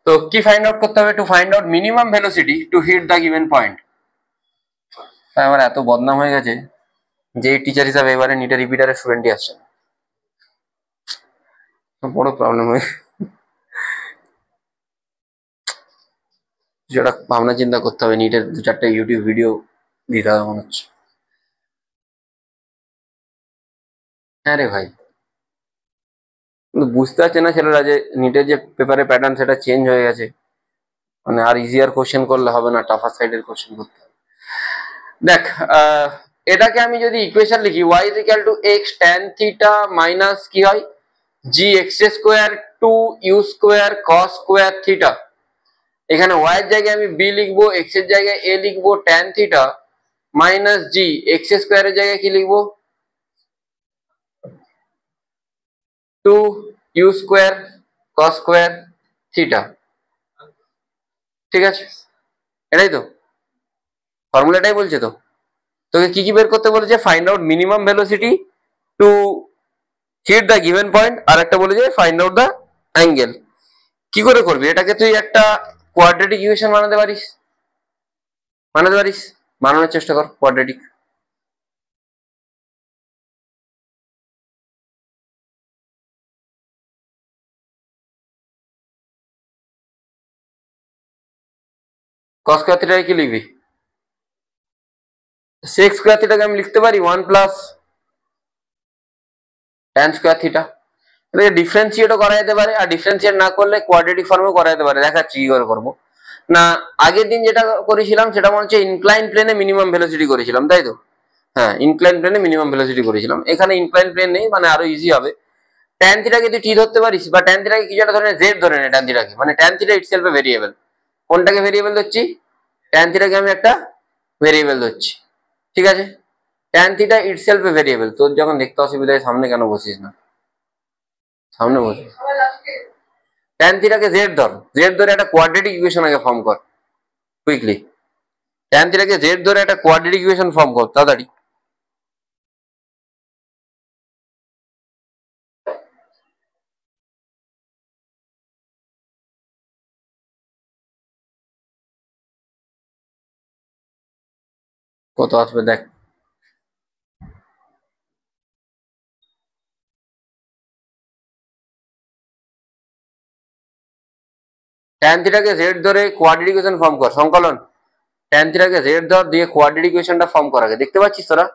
তো কি find out করতে হবে? To find out minimum velocity to hit the given point. আমার এত বদনাম হয়ে গেছে যে টিচার হিসাবে এবারে নিটের রিপিটারের স্টুডেন্টই আসছে, বড় প্রবলেম হয়ে যেটা ভাবনা চিন্তা করতে হবে। নিটের 2-4টে ইউটিউব ভিডিও দিতে হবে মনে হচ্ছে। হ্যাঁ রে ভাই, কিন্তু বুঝতে পারছে না ছেলেরা যে নিটের যে পেপারের প্যাটার্ন সেটা চেঞ্জ হয়ে গেছে, মানে আর ইজিয়ার কোশ্চেন করলে হবে না, টাফার সাইডের কোশ্চেন করতে হবে। দেখ, এটাকে আমি যদি ইকুয়েশন লিখি y is equal to x tan theta minus কি হয় g x square 2 u square cos square theta. এখানে y এর জায়গায় আমি b লিখবো, x এর জায়গায় a লিখবো tan theta minus g x স্কোয়ারের জায়গায় কি লিখবো 2 u square cos square theta. ঠিক আছে, এটাই তো ফর্মুলাটাই বলছে। তো তোকে কি কি বের করতে বলেছে? Find out minimum velocity to hit the given point, আর একটা বলেছে ফাইন্ড আউট দ্য অ্যাঙ্গেল। কি করে করবি এটাকে? তুই একটা কোয়াড্রেটিক ইকুয়েশন বানাতে পারিস, বানানোর চেষ্টা কর কোয়াড্রেটিক। cos স্কয়ার থিটাকে কি লিখবি? sec স্কয়ার থিটাকে আমি লিখতে পারি 1 প্লাস tan স্কয়ার থিটা। এটাকে ডিফারেন্সিয়েটও করা যেতে পারে, আর ডিফারেন্সিয়েট না করলে কোয়াড্রেটিক ফর্মও করা যেতে পারে। দেখাচ্ছি কি করে করবো। না, আগের দিন যেটা করেছিলাম সেটা মনে হচ্ছে ইনক্লাইন প্লেনে মিনিমাম ভেলোসিটি করেছিলাম, তাই তো? হ্যাঁ, ইনক্লাইন প্লেনে মিনিমাম ভেলোসিটি করেছিলাম। এখানে ইনক্লাইন প্লেন নেই, মানে আরো ইজি হবে। ট্যান থিটাকে তুই টি ধরতে পারিস, বা ট্যান থিটাকে কিছু একটা ধরে জেড ধরে নে। ট্যান থিটাকে মানে ট্যান থিটা ইটসেলফ এ ভেরিয়েবল। কোনটাকে ভেরিয়েবল ধরছি? ট্যান থিটাকে আমি একটা ভেরিয়েবল ধরছি। ঠিক আছে, ট্যান থিটা ইটসেলফ এ ভেরিয়েবল। তোর যখন দেখতে অসুবিধা হয় সামনে কেন বসিস না, সামনে বসিস। ট্যান থিটাকে জেড ধর, জেড ধরে একটা কোয়াড্রেটিক ইকুয়েশন আগে ফর্ম কর কুইকলি। ট্যান থিটাকে জেড ধরে একটা কোয়াড্রেটিক ইকুয়েশন ফর্ম কর তাড়াতাড়ি। কত আসবে দেখ। ট্যান থিটাকে জেড ধরে কোয়াড্রেটিক ইকুয়েশন ফর্ম কর, সংকলন। ট্যান থিটাকে জেড ধর দিয়ে কোয়াড্রেটিক ইকুয়েশনটা ফর্ম কর আগে। দেখতে পাচ্ছিস তোরা?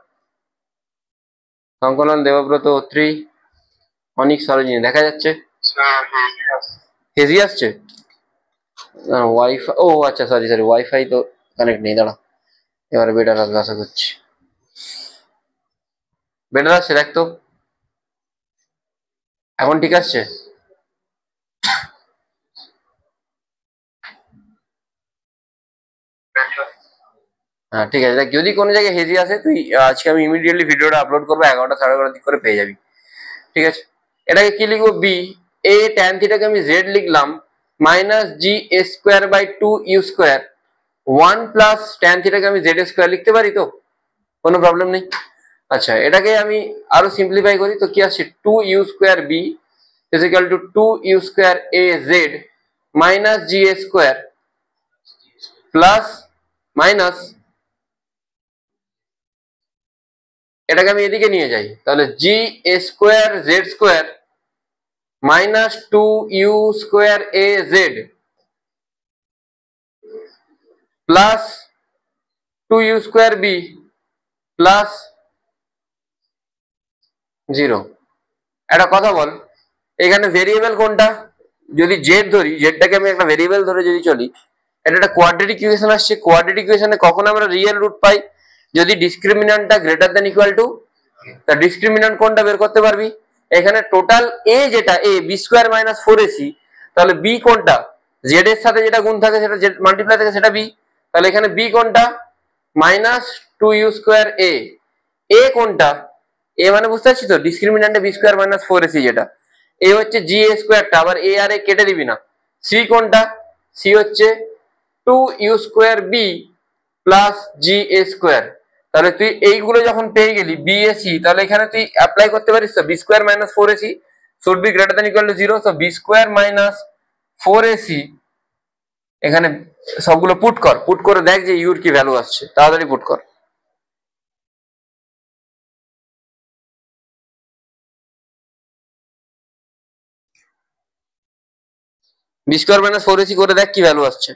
সংকলন, দেবব্রত, 3 অনেক সরোজিনী দেখা যাচ্ছে। হেজি আসছে ওয়াইফাই। ও আচ্ছা, সরি ওয়াইফাই তো কানেক্ট নেই, দাঁড়া এবারে বেটার আসবে আশা করছি। বেটার আসছে দেখ তো, এখন ঠিক আসছে? হ্যাঁ ঠিক আছে। দেখ, যদি কোনো জায়গায় হেজি আসে তুই আজকে আমি ইমিডিয়েটলি ভিডিওটা আপলোড করবো 11টা 11:30 দিক করে পেয়ে যাবি। ঠিক আছে, এটাকে কি লিখবো? বি এ ট্যান থিটাকে আমি জেড লিখলাম minus G A square by 2 you square 1 plus tan থিটাকে আমি জেড স্কোয়ার লিখতে পারি তো, কোনো প্রবলেম নেই। আচ্ছা, এটাকে আমি আরো সিম্পলিফাই করি তো কি আসছে 2 you square B is equal to 2 you square A Z minus G A square plus minus, এটাকে আমি এদিকে নিয়ে যাই তাহলে G A square Z square minus 2 you square A Z plus 2 you square B plus 0। একটা কথা বল, এখানে variable কোনটা? যদি জেড ধরি, জেডটাকে আমি একটা ভেরিয়েবল ধরে যদি চলি, এটা একটা কোয়াড্রেটিক ইকুয়েশন আসছে। কোয়াড্রেটিক ইকুয়েশনে কখন আমরা রিয়েল রুট পাই? যদি ডিসক্রিমিনান্টটা গ্রেটার দ্যান ইকুয়াল টু। তা ডিসক্রিমিনান্ট কোনটা বের করতে পারবি? এখানে টোটাল এ যেটা A B square minus 4ac, তাহলে বি কোনটা? জেড এর সাথে যেটা গুণ থাকে সেটা জেড মাল্টিপ্লাই থাকে সেটা বি। তাহলে এখানে বি কোনটা? মাইনাস 2 ইউ স্কোয়ার এ। এ কোনটা? এ মানে বুঝতে পারছি তো, ডিসক্রিমিনান্টে বি স্কোয়ার মাইনাস 4ac যেটা। এ হচ্ছে জি এ স্কোয়ারটা, আবার এ আর এ কেটে দিবি না। সি কোনটা? সি হচ্ছে 2 you square B plus g A square. তাহলে তুই এইগুলো যখন পেয়ে গেলি বি এ সি, তাহলে এখানে তুই অ্যাপ্লাই করতে পারিস তো b square minus 4ac should be greater than equal to 0। So b square minus 4ac এখানে সবগুলো পুট কর, পুট করে দেখ যে ইউর কি ভ্যালু আসছে, তাড়াতাড়ি পুট কর। বি স্কোয়ার মাইনাস 4ac করে দেখ কি ভ্যালু আসছে।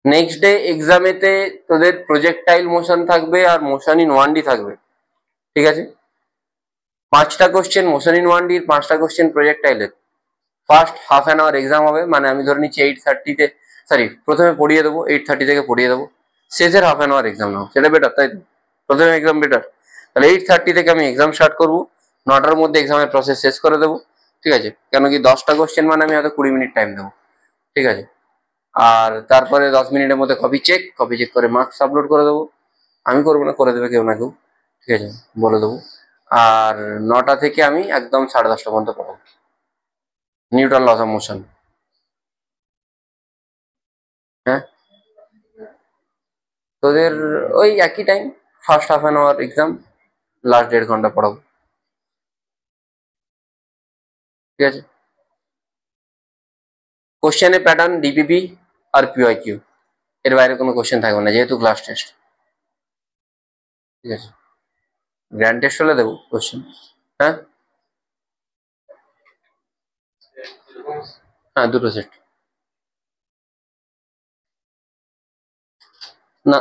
নেক্সট ডে এক্সামেতে তোদের প্রজেক্টাইল মোশন থাকবে আর মোশন ইন 1D থাকবে, ঠিক আছে? 5টা কোশ্চেন মোশন ইন 1D, 5টা কোশ্চেন প্রজেক্টাইলের। First half an hour exam হবে, মানে আমি ধরে নিচ্ছি 8:30-তে, সরি প্রথমে পড়িয়ে দেবো 8:30 থেকে পড়িয়ে দেবো, শেষের হাফ অ্যান আওয়ার এক্সাম নাও, সেটা বেটার তাই তো? প্রথমে এক্সাম বেটার, তাহলে 8:30 থেকে আমি এক্সাম স্টার্ট করবো, 9টার মধ্যে এক্সামের প্রসেস শেষ করে দেবো, ঠিক আছে? কেন কি 10টা কোশ্চেন মানে আমি হয়তো 20 মিনিট টাইম দেবো, ঠিক আছে? আর তারপরে 10 মিনিটের মধ্যে কপি চেক করে মার্কস আপলোড করে দেবো। আমি করবো না, করে দেবে কেউ না কেউ, ঠিক আছে, বলে দেবো। আর 9টা থেকে আমি একদম 10:30 পর্যন্ত পড়াবো নিউটন লস অফ মোশন। হ্যাঁ, তোদের ওই একই time, first half an hour exam, last 1.5 ঘন্টা পড়াবো, ঠিক আছে? কোশ্চেনের প্যাটার্ন ডিপিপি আর পিওয়াইকিউ, এর বাইরে কোনো কোশ্চেন থাকবে না যেহেতু ক্লাস টেস্ট, ঠিক আছে? গ্র্যান্ড টেস্ট হলে দেবো কোশ্চেন। হ্যাঁ হ্যাঁ, দুটো সেট। না,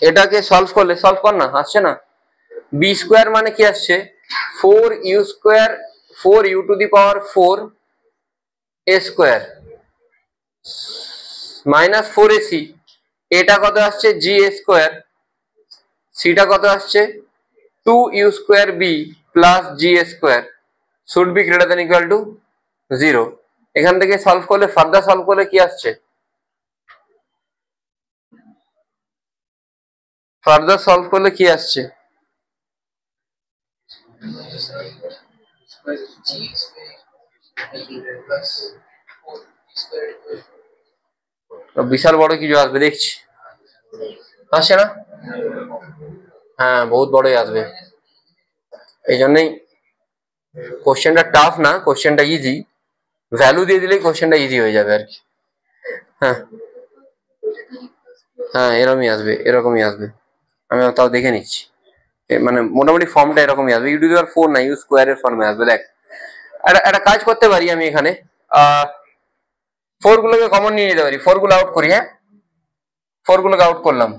এটাকে সলভ কর না, আসছে না। বি স্কোয়ার মানে কি আসছে, 4u square, 4u two the power 4 a square minus 4ac, এটা কত আসছে জি এ স্কোয়ার, সিটা কত আসছে 2u square B plus g A square should be greater than equal to 0। এখান থেকে সলভ করলে, ফার্দার সলভ করলে কি আসছে, ফার্দার সলভ করলে কি আসছে, বিশাল বড় কিছু আসবে দেখছি, আসছে না? হ্যাঁ, বহুত বড়ই আসবে, এই জন্যই কোশ্চেনটা টাফ না, কোশ্চেনটা ইজি, ভ্যালু দিয়ে দিলেই কোশ্চেনটা ইজি হয়ে যাবে আর কি। হ্যাঁ হ্যাঁ, এরকমই আসবে, আমি তাও দেখে নিচ্ছি, মানে মোটামুটি ফর্মটা এরকমই আসবে, ইউ টু দি পাওয়ার 4 না, ইউ স্কোয়ারের ফর্মে আসবে। দেখ, একটা কাজ করতে পারি আমি এখানে, 4 গুলোকে কমন নিয়ে নিতে পারি, 4 গুলো আউট করি, হ্যাঁ 4 গুলোকে আউট করলাম।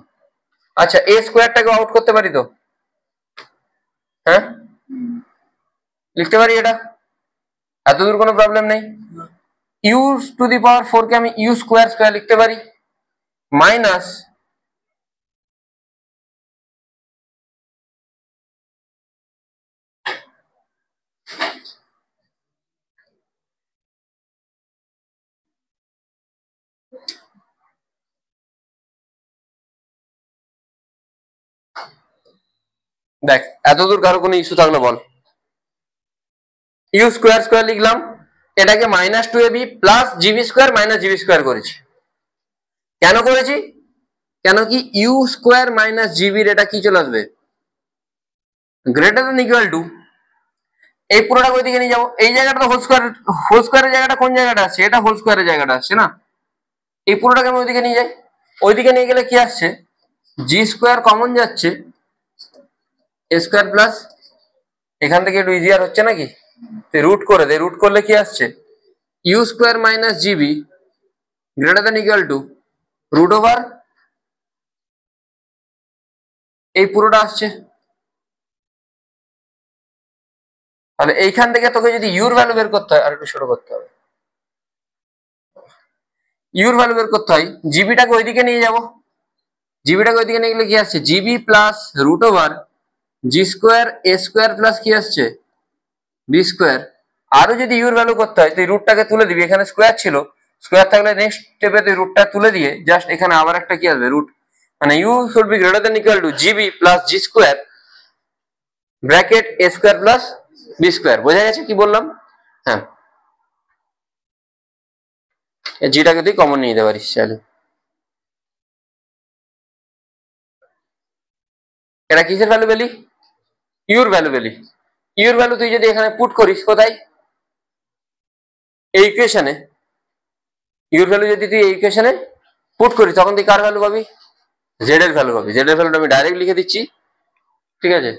আচ্ছা, এ স্কোয়ারটাকে আউট করতে পারি তো? হ্যাঁ, লিখতে পারি এটা, এত দূর কোনো প্রবলেম নেই। ইউ টু দি পাওয়ার 4 কে আমি ইউ স্কোয়ার স্কোয়ার লিখতে পারি, মাইনাস দেখ, এতদূর কারো কোনো ইস্যু থাকলে বল। ইউ স্কোয়ার স্কোয়ার লিখলাম, এটাকে minus 2ab plus GB square minus GB square করেছি। কেন করেছি, কেন কি ইউ স্কোয়ার মাইনাস জিবির এটা কি চলে আসবে, গ্রেটার দেন ইকুয়াল টু, এই পুরোটা ওই দিকে নিয়ে যাবো, এই জায়গাটা তো হোল স্কোয়ারের জায়গাটা কোন জায়গাটা আসছে, এটা হোল স্কোয়ারের জায়গাটা আসছে না, এই পুরোটাকে আমি ওইদিকে নিয়ে যাই, ওইদিকে নিয়ে গেলে কি আসছে, জি স্কোয়ার কমন যাচ্ছে, এ স্কোয়ার প্লাস, এখান থেকে একটু ইজিয়ার হচ্ছে নাকি, রুট করে দে, রুট করলে কি আসছে, u square minus g b greater than equal to root over, এই পুরোটা আসছে। তাহলে এইখান থেকে তোকে যদি ইউর ভ্যালু বের করতে হয়, আর একটু ছোট করতে হবে, ইউর ভ্যালু বের করতে হয়, জিবিটাকে ওইদিকে নিয়ে যাব, জিবিটাকে ওইদিকে নিয়ে গেলে কি আসছে, GB plus root over G square এ স্কোয়ার প্লাস কি আসছে বি স্কোয়ার। আরো যদি ইউর ভ্যালু করতে হয় তুই রুটটাকে তুলে দিবি, এখানে স্কোয়ার ছিল, স্কোয়ার থাকলে নেক্সট স্টেপে তুই রুটটা তুলে দিয়ে জাস্ট এখানে আবার একটা কি আসবে রুট, মানে u should be greater than equal to g b plus g square bracket a square plus b square. বোঝা গেছে কি বললাম? হ্যাঁ, জিটাকে তুই কমন নিয়ে নিতে পারিস, চলো। এটা কিসের ভ্যালু পেলি? ইউর ভ্যালু পেলি। ইউর ভ্যালু তুই যদি এখানে পুট করিস কোথায়? এই ইকুয়েশনে। ইউর ভ্যালু যদি তুই এই ইকুয়েশনে পুট করিস তখন তুই কার ভ্যালু পাবি? জেড এর ভ্যালু পাবি। জেড এর ভ্যালুটা আমি ডাইরেক্ট লিখে দিচ্ছি, ঠিক আছে?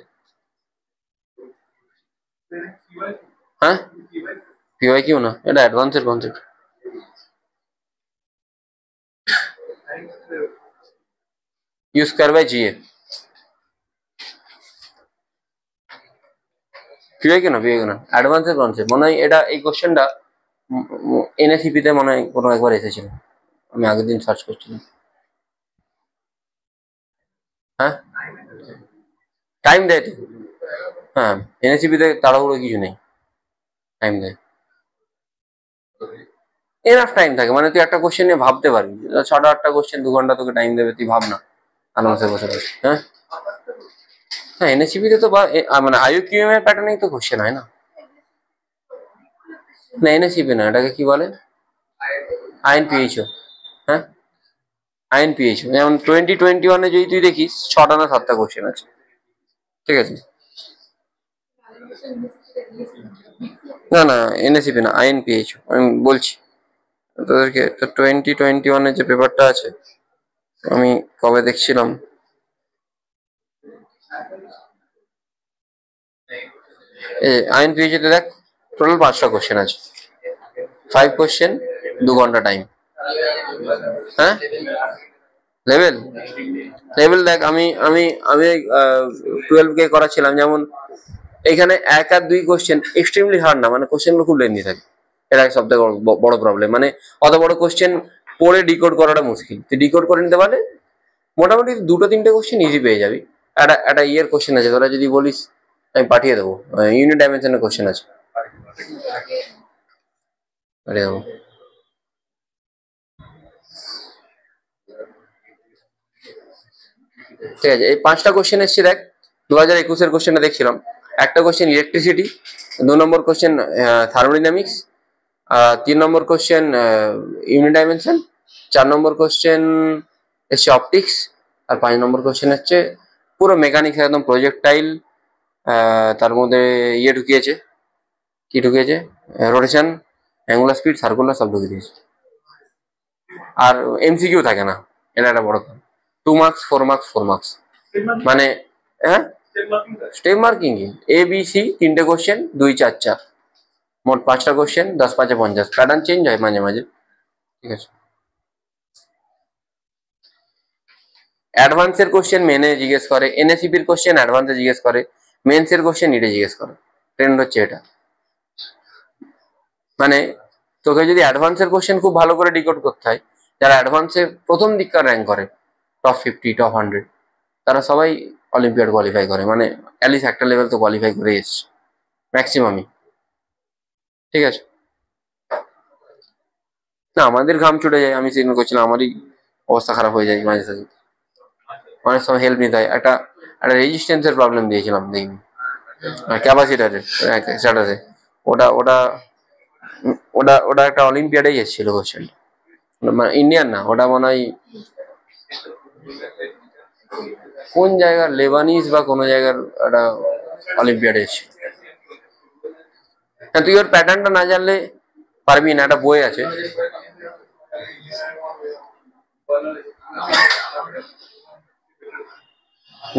হ্যাঁ, পিওয়াই কিউ না, এটা অ্যাডভান্সের concept. U square by G A. PY Q না, পিওয়াই কিউ না, অ্যাডভান্সের কনসেপ্ট। মনে হয় এটা, এই কোশ্চেনটা এনএসিপি তে মনে হয় কোনো একবার এসেছিল, আমি আগের দিন সার্চ করছিলাম। হ্যাঁ, টাইম দেয় তো। হ্যাঁ, এনএসিপি তে তাড়াহুড়ো কিছু নেই, টাইম দেয়, এনাফ টাইম থাকে। মানে তুই একটা কোশ্চেন নিয়ে ভাবতে পারবি, 6টা-8টা কোশ্চেন 2 ঘন্টা তোকে টাইম দেবে, তুই ভাব না আরামসে বসে বসে। হ্যাঁ হ্যাঁ, এনএসিপি তে তো মানে আইইউকিউএম এর প্যাটার্নেই তো কোশ্চেন হয় না। না, এনএসিপি না, এটাকে কি বলে? আইএনপিএইচও। হ্যাঁ, আইএনপিএইচও। যেমন 2021-এ যদি তুই দেখিস 6টা না 7টা কোশ্চেন আছে, ঠিক আছে? না না, এনএসিপি না, আইএনপিএইচও আমি বলছি তোদেরকে। তো 2021-এর যে পেপারটা আছে, আমি কবে দেখছিলাম, আইএনপিএইচতে দেখ, টোটাল 5টা কোশ্চেন আছে, 5 কোশ্চেন, 2 ঘন্টা টাইম। হ্যাঁ, লেভেল লেভেল দেখ, আমি আমি আমি 12K করাছিলাম, যেমন এখানে 1 আর 2 কোশ্চেন এক্সট্রিমলি হার্ড না, মানে কোশ্চেনগুলো খুব লেন্দি থাকে, এটা সব থেকে বড় প্রবলেম। মানে অত বড় কোশ্চেন পড়ে ডিকোড করাটা মুশকিল। তুই ডিকোড করে নিতে পারলে মোটামুটি 2-3টে কোশ্চেন ইজি পেয়ে যাবি। একটা ইয়ের কোশ্চেন আছে, তোরা যদি বলিস আমি পাঠিয়ে দেবো, ইউনিট ডাইমেনশনের কোশ্চেন আছে, পাঠিয়ে দেবো। ঠিক আছে, এই 5টা কোশ্চেন এসছে দেখ। 2021-এর কোশ্চেনটা দেখছিলাম, একটা কোশ্চেন ইলেকট্রিসিটি, 2 নম্বর কোশ্চেন থার্মোডাইনামিক্স, 3 নম্বর কোশ্চেন ইউনিট ডাইমেনশন, 4 নম্বর কোশ্চেন এসছে অপটিক্স, আর 5 নম্বর কোশ্চেন হচ্ছে পুরো মেকানিক্স, একদম প্রজেক্টাইল। তার মধ্যে ইয়ে ঢুকিয়েছে, কি ঢুকিয়েছে, রোটেশন, অ্যাঙ্গুলার স্পিড, সার্কুলার সব ঢুকিয়ে দিয়েছে। আর এমসিকিউ থাকে না, এটা একটা বড় কথা। 2 মার্কস, 4 মার্কস, 4 মার্কস, মানে হ্যাঁ step marking A B C 3টে কোশ্চেন, 2, 4, 4, মোট 5টা কোশ্চেন, 10-5-এ 50। প্যাটার্ন চেঞ্জ হয় মাঝে মাঝে, ঠিক আছে? অ্যাডভান্সের কোশ্চেন মেনে জিজ্ঞেস করে, এনএসিপির কোশ্চেন অ্যাডভান্সে জিজ্ঞেস করে, মেন্সের কোশ্চেন নিটে জিজ্ঞেস করে। ট্রেন্ড হচ্ছে এটা। মানে তোকে যদি অ্যাডভান্সের কোশ্চেন খুব ভালো করে ডিকোড করতে হয়, যারা অ্যাডভান্সে প্রথম দিককার র্যাঙ্ক করে, টপ 50, টপ 100, তারা সবাই অলিম্পিয়াড কোয়ালিফাই করে, মানে অ্যাটলিস্ট একটা লেভেল তো কোয়ালিফাই করে এসছে ম্যাক্সিমামই, ঠিক আছে? না, আমাদের ঘাম ছুটে যায়, আমি সেদিন করছিলাম, আমারই অবস্থা খারাপ হয়ে যায় মাঝে সাঝে, অনেক সময় হেল্প নিতে হয়। একটা একটা রেজিস্ট্যান্সের প্রবলেম দিয়েছিলাম দেখবি, ক্যাপাসিটারের স্ট্যাটাসে, ওটা ওটা ওটা ওটা একটা অলিম্পিয়াডেই এসেছিল কোশ্চেন, মানে ইন্ডিয়ান না, ওটা মনে হয় কোন জায়গার, লেবানিজ বা কোনো জায়গার একটা অলিম্পিয়াডে এসেছিল। হ্যাঁ, তুই ওর প্যাটার্নটা না জানলে পারবি না। একটা বই আছে,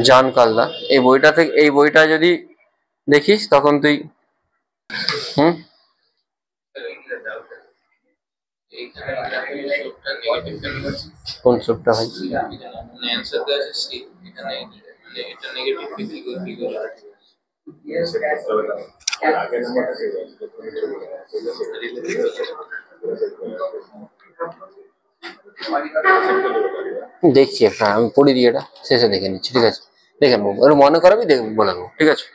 জান কালদা, এই বইটা থেকে, এই বইটা যদি দেখিস তখন তুই হুম কোন স্লোপটা হয়, দেখছি একটা, আমি পড়ি দিয়ে এটা শেষে দেখে নিচ্ছি, ঠিক আছে? দেখে নেবো, এর মনে করাবি, দেখে বলে নেবো, ঠিক আছে?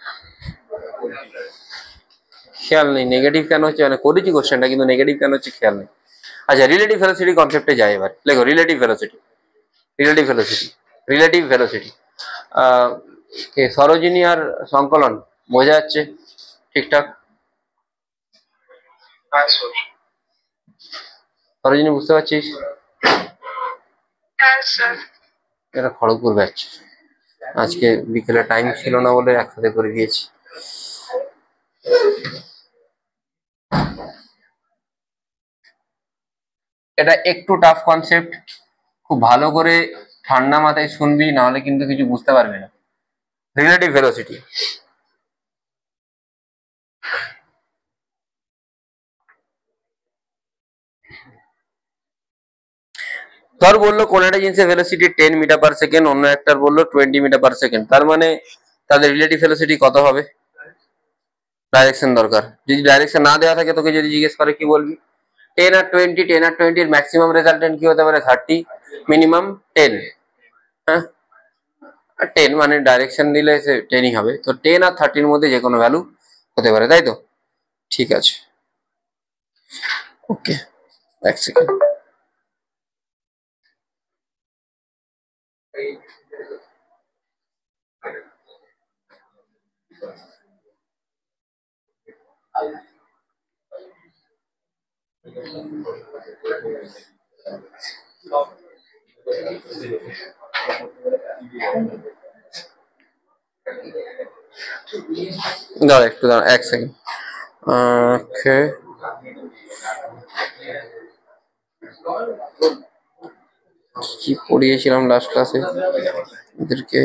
খেয়াল নেই নেগেটিভ কেন হচ্ছে, মানে করেছি কোশ্চেনটা কিন্তু নেগেটিভ কেন হচ্ছে খেয়াল নেই। আচ্ছা, রিলেটিভ ভেলোসিটি কনসেপ্টে যাই এবার। দেখো, relative velocity, relative velocity, relative velocity, Sarojini আর সংকলন বোঝা যাচ্ছে ঠিকঠাক? সরোজিনী বুঝতে পারছিস? এটা খড়গপুর ব্যাচ, আজকে বিকেলে টাইম ছিল না বলে একসাথে করে দিয়েছি। এটা একটু টাফ কনসেপ্ট, খুব ভালো করে ঠান্ডা মাথায় শুনবি, নাহলে কিন্তু কিছু বুঝতে পারবি না। রিলেটিভ ভেলোসিটি, ধর বললো কোন একটা জিনিসের ভেলোসিটি 10 মিটার পার সেকেন্ড, অন্য একটার বললো 20 মিটার পার সেকেন্ড, তার মানে তাদের রিলেটিভ ভেলোসিটি কত হবে? ডাইরেকশন দরকার। যদি ডাইরেকশন না দেওয়া থাকে, তোকে যদি জিজ্ঞেস করে কি বলবি? 10 আর 20, 10 আর 20 এর ম্যাক্সিমাম রেজাল্টেন্ট কি হতে পারে? 30, মিনিমাম 10। হ্যাঁ, 10 মানে ডাইরেকশন দিলে সে 10ই হবে, তো 10 আর 30 মধ্যে যে কোনো ভ্যালু হতে পারে, তাই তো? ঠিক আছে, ওকে, এক সেকেন্ড। দাঁড়া একটু, দাঁড়া এক সেকেন্ড। ওকে, কি পড়িয়েছিলাম লাস্ট ক্লাসে এদেরকে?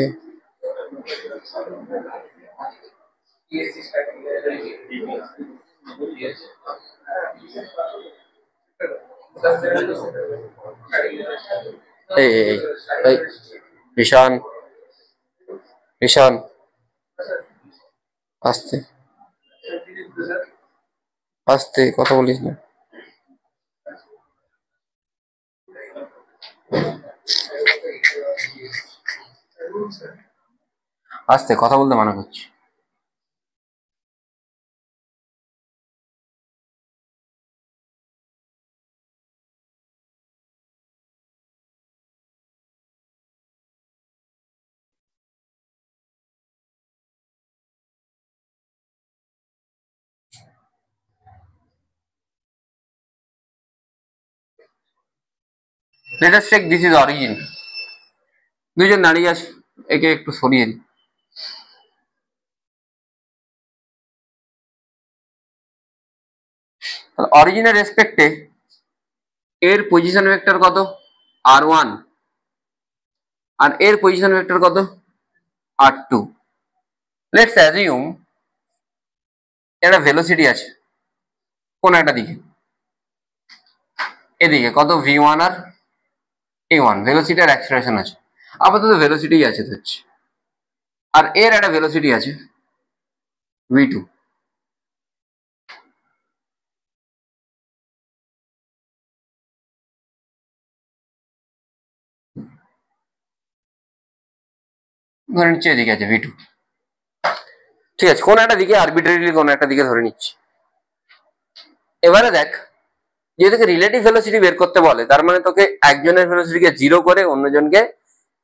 এই এই এই ঈশান, ঈশান আস্তে আস্তে কথা বলিস না। আস্তে কথা বলতে মানা করছি। Let us check this is origin. দুইজন দাঁড়িয়ে আছে, একে একটু সরিয়ে দিই। অরিজিনের রেসপেক্টে এর পজিশন ভেক্টর কত? r1, আর এর পজিশন ভেক্টর কত? r2। লেটস অ্যাজিউম একটা ভেলোসিটি আছে কোন একটা দিকে, এদিকে কত? v1 আর a1, ভেলোসিটি আর অ্যাক্সিলারেশন আছে, আপাতত ভেলোসিটি আছে ধরছি। আর এর একটা ভেলোসিটি আছে v2। ধরে নিচ্ছি এদিকে আছে v2, ঠিক আছে? কোন একটা দিকে, আরবিট্রারিলি কোন একটা দিকে ধরে নিচ্ছি। এবারে দেখ, যদি তোকে রিলেটিভ ভেলোসিটি বের করতে বলে, তার মানে তোকে একজনের ভেলোসিটিকে 0 করে অন্যজনকে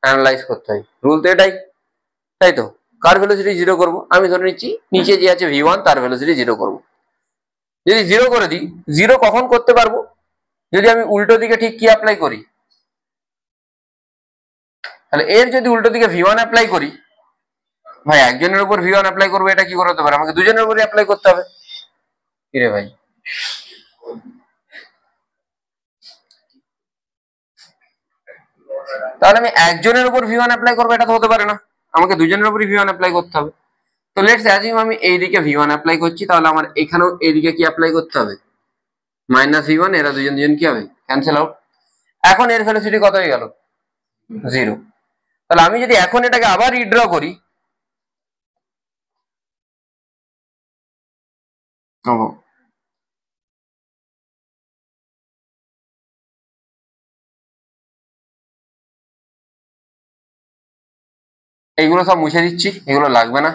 অ্যানালাইজ করতে হয়, রুল তো এটাই, তাই তো? কার ভেলোসিটি 0 করব? আমি ধরে নিচ্ছি নিচে যে আছে v1, তার ভেলোসিটি 0 করব। যদি 0 করে দিই, 0 কখন করতে পারবো? যদি আমি উল্টো দিকে ঠিক কি অ্যাপ্লাই করি, তাহলে এর যদি উল্টো দিকে v1 অ্যাপ্লাই করি, ভাই একজনের উপর v1 অ্যাপ্লাই করবো, এটা কি করে হতে পারে? আমাকে দুজনের উপরই অ্যাপ্লাই করতে হবে। কিরে ভাই, তাহলে আমি একজনের উপর v1 অ্যাপ্লাই করবো, এটা তো হতে পারে না, আমাকে দুজনের উপরই v1 অ্যাপ্লাই করতে হবে। তো লেটস অ্যাজিউম আমি এইদিকে v1 অ্যাপ্লাই করছি, তাহলে আমার এখানেও এইদিকে কি অ্যাপ্লাই করতে হবে? মাইনাস v1, এরা দুজন দুজন কি হবে? Cancel out. এখন এর ভেলোসিটি কত হয়ে গেল? 0। তাহলে আমি যদি এখন এটাকে আবার রিড্র করি, এইগুলো সব মুছে দিচ্ছি, এগুলো লাগবে না।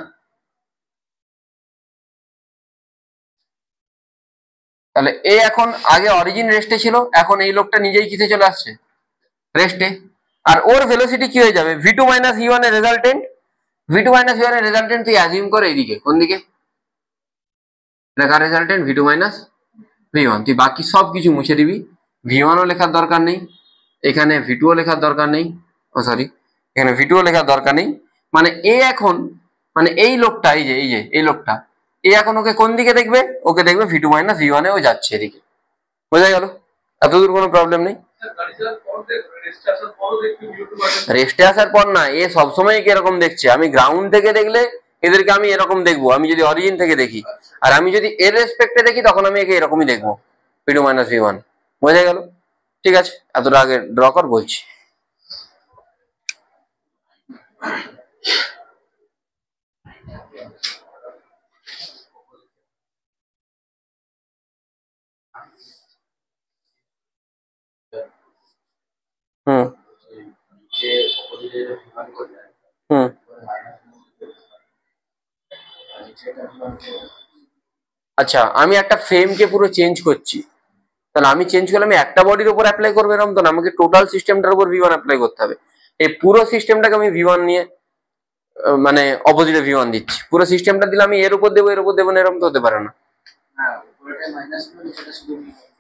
তাহলে এ এখন আগে অরিজিন রেস্টে ছিল, এখন এই লোকটা নিজেই কিসে চলে আসছে? রেস্টে। আর ওর ভেলোসিটি কি হয়ে যাবে? v2 মাইনাস v1 এর রেজাল্টেন্ট। v2 মাইনাস v1 এর রেজাল্টেন্ট তুই অ্যাজিউম করে এইদিকে, কোন দিকে? এটা কার রেজাল্টেন্ট? v2 minus v1। তুই বাকি সব কিছু মুছে দিবি, v1 ও লেখার দরকার নেই, এখানে v2 ও লেখার দরকার নেই, ও সরি, এখানে v2 ও লেখার দরকার নেই, মানে এ এখন, মানে এই লোকটা, এই লোকটা, এ এখন ওকে কোন দিকে দেখবে? ওকে দেখবে ভি টু মাইনাস ভি ওয়ানে ও যাচ্ছে এদিকে। বোঝা গেল? এতদূর কোনো প্রবলেম নেই। রেস্টে আসার পর না, এ সবসময় এরকম দেখছে। আমি গ্রাউন্ড থেকে দেখলে এদেরকে আমি এরকম দেখবো, আমি যদি অরিজিন থেকে দেখি। আর আমি যদি এর রেসপেক্টে দেখি তখন আমি একে এরকমই দেখবো, v two minus v one. বোঝা গেল? ঠিক আছে, এতটা আগে ড্র কর বলছি। হুম হুম আচ্ছা, আমি একটা ফ্রেমকে পুরো চেঞ্জ করছি, তাহলে আমি চেঞ্জ করলে আমি একটা বডির উপর অ্যাপ্লাই করবো এরকম তো না, আমাকে টোটাল সিস্টেমটার উপর ভি ওয়ান অ্যাপ্লাই করতে হবে। এই পুরো সিস্টেমটাকে আমি ভি ওয়ান নিয়ে মানে অপোজিটে ভি ওয়ান দিচ্ছি। পুরো সিস্টেমটা দিলে আমি এর উপর দেবো, এর উপর দেবো না, এরকম তো হতে পারে না।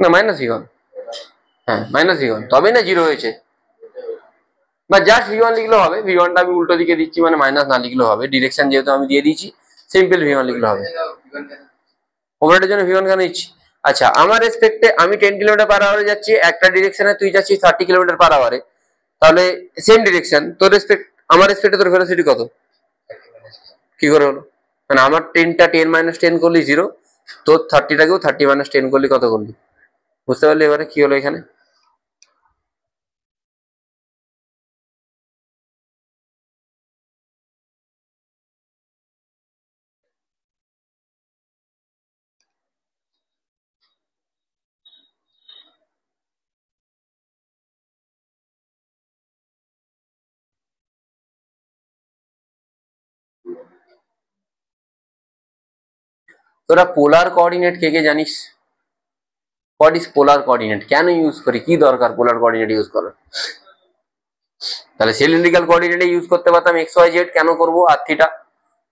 না, মাইনাস ভি ওয়ান। হ্যাঁ, মাইনাস ভি ওয়ান, তবেই না জিরো হয়েছে। বা জাস্ট ভি ওয়ান লিখলেও হবে, ভি ওয়ানটা আমি উল্টো দিকে দিচ্ছি, মানে মাইনাস না লিখলেও হবে, ডিরেকশন যেহেতু আমি দিয়ে দিয়েছি, সিম্পল ভি ওয়ান লিখলেও হবে। ওভারহেডের জন্য ভি ওয়ান কেন নিচ্ছি? আচ্ছা, আমার রেসপেক্টে আমি 10 কিলোমিটার পার আওয়ারে যাচ্ছি, একটা ডিরেকশনে তুই যাচ্ছিস 30 কিলোমিটার পার আওয়ারে, তাহলে সেম ডিরেকশন, তোর রেসপেক্ট আমার রেসপেক্টে তোর ভেলোসিটি কত? কি করে হলো? মানে আমার 10টা 10 মাইনাস 10 করলি 0, তোর 30টাকেও 30 মাইনাস 10 করলি কত করলি? বুঝতে পারলি এবারে কি হলো এখানে? তোরা পোলার কোঅর্ডিনেট কে কে জানিস? What is polar coordinate? কেন ইউজ করি? কি দরকার পোলার কোঅর্ডিনেট ইউজ করার? তাহলে সিলিন্ড্রিক্যাল কোঅর্ডিনেটে ইউজ করতে পারতাম এক্স ওয়াই জেড, কেন করবো আর থিটা?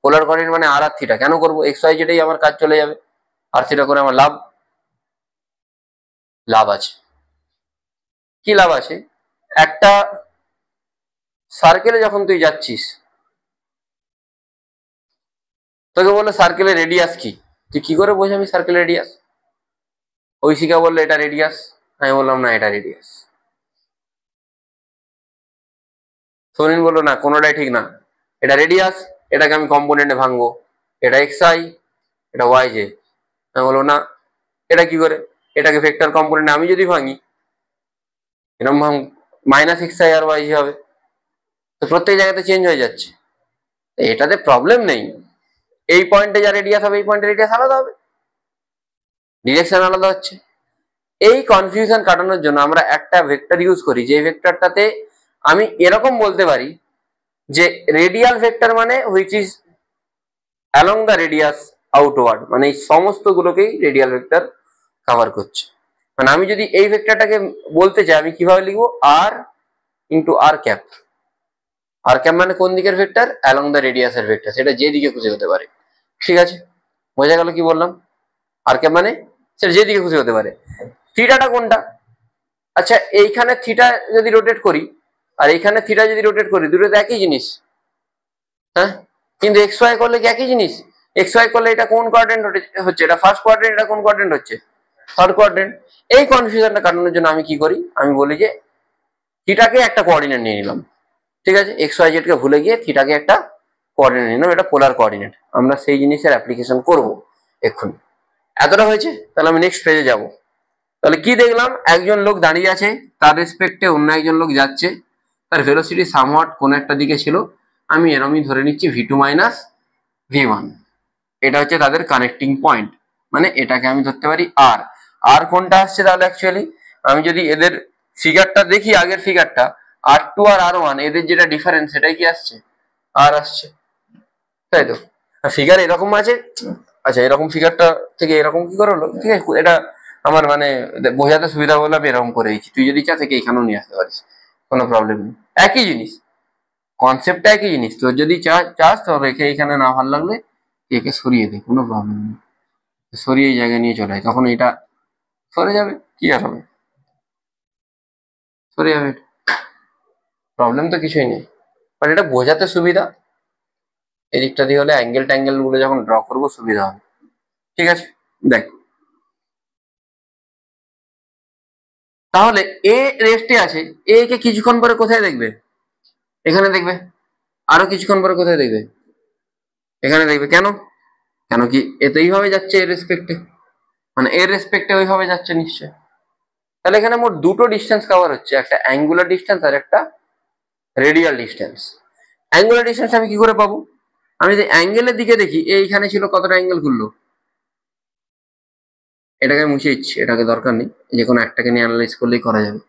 পোলার কোঅর্ডিনেট মানে আর থিটা, কেন করবো? এক্স ওয়াই জেডেই আমার কাজ চলে যাবে, আর থিটা করে আমার লাভ? লাভ আছে। কি লাভ আছে? একটা সার্কেলে যখন তুই যাচ্ছিস, তোকে বললো সার্কেলের রেডিয়াস কি, তুই কি করে বোঝাবি সার্কেলের রেডিয়াস? ঐশিকা বললো এটা রেডিয়াস, আমি বললাম না এটা রেডিয়াস। সোনিন বললো না, কোনোটাই ঠিক না, এটা রেডিয়াস, এটাকে আমি কম্পোনেন্টে ভাঙবো, এটা এক্স আই, এটা ওয়াই জে। আমি বলবো না, এটা কি করে? এটাকে ভেক্টর কম্পোনেন্টে আমি যদি ভাঙি, এরকম ভাঙ, মাইনাস এক্স আই আর ওয়াই জি হবে, তো প্রত্যেক জায়গাতে চেঞ্জ হয়ে যাচ্ছে। এটাতে প্রবলেম নেই, এই পয়েন্টে যা রেডিয়াস হবে এই পয়েন্টে রেডিয়াস আলাদা হবে, ডিরেকশন আলাদা হচ্ছে। এই কনফিউশন কাটানোর জন্য আমরা একটা ভেক্টর ইউজ করি, যে ভেক্টরটাতে আমি এরকম বলতে পারি যে রেডিয়াল ভেক্টর মানে which is along the radius outward, মানে এই সমস্ত গুলোকেই রেডিয়াল ভেক্টর কভার করছে। মানে আমি যদি এই ভেক্টরটাকে বলতে চাই, আমি কিভাবে লিখবো? আর ইন্টু আর ক্যাপ। আর ক্যাপ মানে কোন দিকের ভেক্টর? অ্যালং দ্য রেডিয়াসের ভেক্টর, সেটা যে দিকে খুশি হতে পারে। ঠিক আছে, বোঝা গেল কি বললাম? আর ক্যাপ মানে সেটা যে দিকে খুশি হতে পারে। থিটাটা কোনটা? আচ্ছা, এইখানে থিটা যদি রোটেট করি আর এইখানে থিটা যদি রোটেট করি, দুটো তো একই জিনিস, হ্যাঁ? কিন্তু এক্স ওয়াই করলে কি একই জিনিস? এক্স ওয়াই করলে এটা কোন কোয়াড্রেন্ট হচ্ছে? এটা ফার্স্ট কোয়াড্রেন্ট, এটা কোন কোয়াড্রেন্ট হচ্ছে? Third quadrant. এই কনফিউশনটা কাটানোর জন্য আমি কি করি? আমি বলি যে থিটাকে একটা কোঅর্ডিনেট নিয়ে নিলাম, ঠিক আছে, এক্স ওয়াই জেড কে ভুলে গিয়ে থিটাকে একটা কোঅর্ডিনেট নিলাম, এটা পোলার কোঅর্ডিনেট। আমরা সেই জিনিসের অ্যাপ্লিকেশন করব এক্ষুনি। এতটা হয়েছে, তাহলে আমি নেক্সট পেজে যাব। তাহলে কি দেখলাম? একজন লোক দাঁড়িয়ে আছে, তার রেসপেক্টে অন্য একজন লোক যাচ্ছে, তার ভেলোসিটি সামহাট কোন একটা দিকে ছিল, আমি এরমই ধরে নিচ্ছি v two minus v one. এটা হচ্ছে তাদের কানেক্টিং পয়েন্ট, মানে এটাকে আমি ধরতে পারি আর। আর কোনটা আসছে তাহলে? অ্যাকচুয়ালি আমি যদি এদের ফিগারটা দেখি, আগের ফিগারটা, আর টু আর আর ওয়ান, এদের যেটা ডিফারেন্স সেটাই কি আসছে? আর আসছে, তাই তো? ফিগার এরকম আছে। আচ্ছা, এরকম ফিগারটা থেকে এরকম কি করে হলো? ঠিক আছে, এটা আমার মানে বোঝাতে সুবিধা বলে আমি এরকম করে দিচ্ছি, তুই যদি চাস একে এখানেও নিয়ে আসতে পারিস, কোনো প্রবলেম নেই। একই জিনিস, কনসেপ্টটা একই জিনিস। তোর যদি চাস তো রেখে এখানে না ভালো লাগলে একে সরিয়ে দে, কোনো প্রবলেম নেই, সরিয়ে এই জায়গায় নিয়ে চলে আয়, তখন এটা সরে যাবে, কি আর হবে, সরে যাবে, প্রবলেম তো কিছুই নেই, বাট এটা বোঝাতে সুবিধা। এদিকটা দিয়ে হলে অ্যাঙ্গেল ট্যাঙ্গেল গুলো যখন ড্র করবো সুবিধা হবে। ঠিক আছে, দেখ তাহলে এ রেস্টে আছে, এ কে কিছুক্ষণ পরে কোথায় দেখবে? এখানে দেখবে। আরো কিছুক্ষণ পরে কোথায় দেখবে? এখানে দেখবে। কেন? কেন কি এ তো এইভাবে যাচ্ছে এর রেসপেক্টে, মানে এর রেসপেক্টে ওইভাবে যাচ্ছে নিশ্চয়। তাহলে এখানে মোট দুটো ডিস্টেন্স কভার হচ্ছে, একটা অ্যাঙ্গুলার ডিস্টেন্স আর একটা রেডিয়াল ডিস্টেন্স। অ্যাঙ্গুলার ডিস্টেন্স আমি কি করে পাবো? আমি যদি অ্যাঙ্গেলের দিকে দেখি, এইখানে ছিল কতটা অ্যাঙ্গেল ঘুরলো, এটাকে মুছে দিচ্ছি, এটাকে দরকার নেই, যে কোনো একটাকে নিয়ে অ্যানালাইজ করলেই করা যাবে।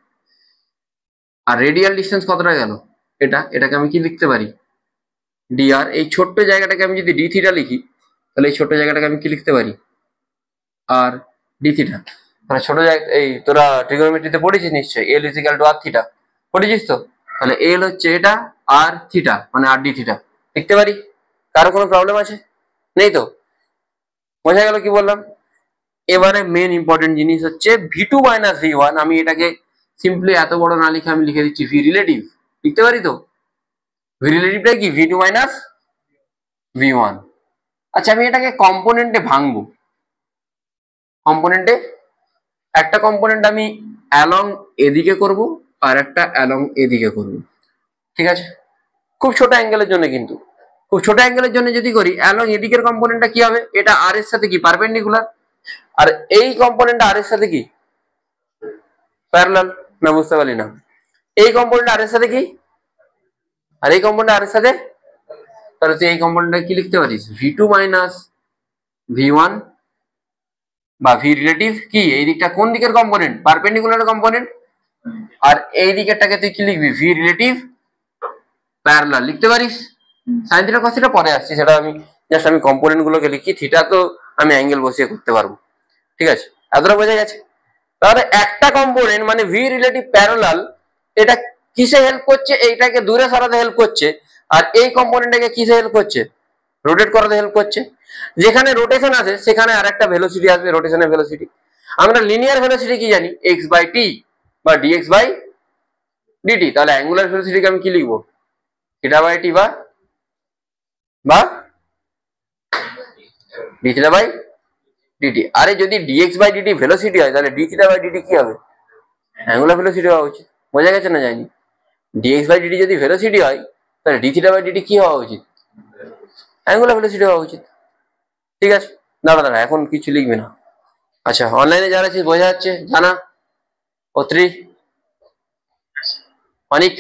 আর রেডিয়াল ডিস্টেন্স কতটা গেল, এটাকে আমি কি লিখতে পারি? ডিআর। এই ছোট্ট জায়গাটাকে আমি যদি ডি থিটা লিখি, তাহলে এই ছোট্ট জায়গাটাকে আমি কি লিখতে পারি? R D theta. মানে ছোট জায়গা, এই তোরা ট্রিগোনোমেট্রিতে পড়েছিস নিশ্চয়ই, l is equal to r theta, পড়েছিস তো? তাহলে এল হচ্ছে এটা, আর থিটা মানে আর ডি থিটা লিখতে পারি। কারো কোনো প্রবলেম আছে? নেই তো? বোঝা গেল কি বললাম? এবারে মেন ইম্পর্টেন্ট জিনিস হচ্ছে v two minus v one. আমি এটাকে সিম্পলি এত বড় না লিখে আমি লিখে দিচ্ছি ভি রিলেটিভ, লিখতে পারি তো? ভি রিলেটিভটা কি? V two minus v one. আচ্ছা, আমি এটাকে কম্পোনেন্টে ভাঙবো। কম্পোনেন্টে একটা কম্পোনেন্ট আমি অ্যালং এদিকে করব, আর একটা অ্যালং এদিকে করব। ঠিক আছে, খুব ছোট অ্যাঙ্গেলের জন্য, কিন্তু খুব ছোট অ্যাঙ্গেলের জন্য যদি করি, অ্যালং এদিকের কম্পোনেন্টটা কি হবে? এটা আর এর সাথে কি পারপেন্ডিকুলার, আর এই কম্পোনেন্টটা আর এর সাথে কি প্যারালাল। না বুঝতে পারলি না? এই কম্পোনেন্ট আর এর সাথে কি, আর এই কম্পোনেন্ট আর এর সাথে, তাহলে তুই এই কম্পোনেন্টটা কি লিখতে পারিস? V two minus v one বা ভি রিলেটিভ কি, এই দিকটা কোন দিকের কম্পোনেন্ট? Perpendicular component. আর এই দিকেরটাকে তুই কি লিখবি? ভি রিলেটিভ প্যারালাল লিখতে পারিস। সাইন থিটা কস থিটা পরে আসছে, সেটা আমি জাস্ট আমি কম্পোনেন্ট গুলোকে লিখি, থিটা তো আমি অ্যাঙ্গেল বসিয়ে করতে পারবো। ঠিক আছে, এতটা বোঝা গেছে? তাহলে একটা কম্পোনেন্ট মানে ভি রিলেটিভ প্যারালাল, এটা কিসে হেল্প করছে? এইটাকে দূরে সরাতে হেল্প করছে। আর এই কম্পোনেন্টটাকে কিসে হেল্প করছে? রোটেট করাতে হেল্প করছে। যেখানে রোটেশন আছে সেখানে আর একটা ভেলোসিটি আসবে, রোটেশনের ভেলোসিটি। আমরা লিনিয়ার ভেলোসিটি কি জানি? এক্স বাই টি বা ডিএক্স বাই ডিটি। তাহলে অ্যাঙ্গুলার ভেলোসিটিকে আমি কি লিখবো? থিটা বাই টি বা ডি থিটা বাই ডিটি। আরে যদি ডিএক্স বাই ডিটি ভেলোসিটি হয়, তাহলে ডি থিটা বাই ডিটি কি হবে? অ্যাঙ্গুলার ভেলোসিটি হওয়া উচিত। বোঝা গেছে না যায়নি? ডিএক্স বাই ডিটি যদি ভেলোসিটি হয়, তাহলে ডি থিটা বাই ডিটি কি হওয়া উচিত? অ্যাঙ্গুলার ভেলোসিটি হওয়া উচিত। ঠিক আছে, দাঁড়া এখন কিছু লিখবি না। আচ্ছা, অনলাইনে যারা আছিস বোঝা যাচ্ছে? জানা অত্রি অনিক,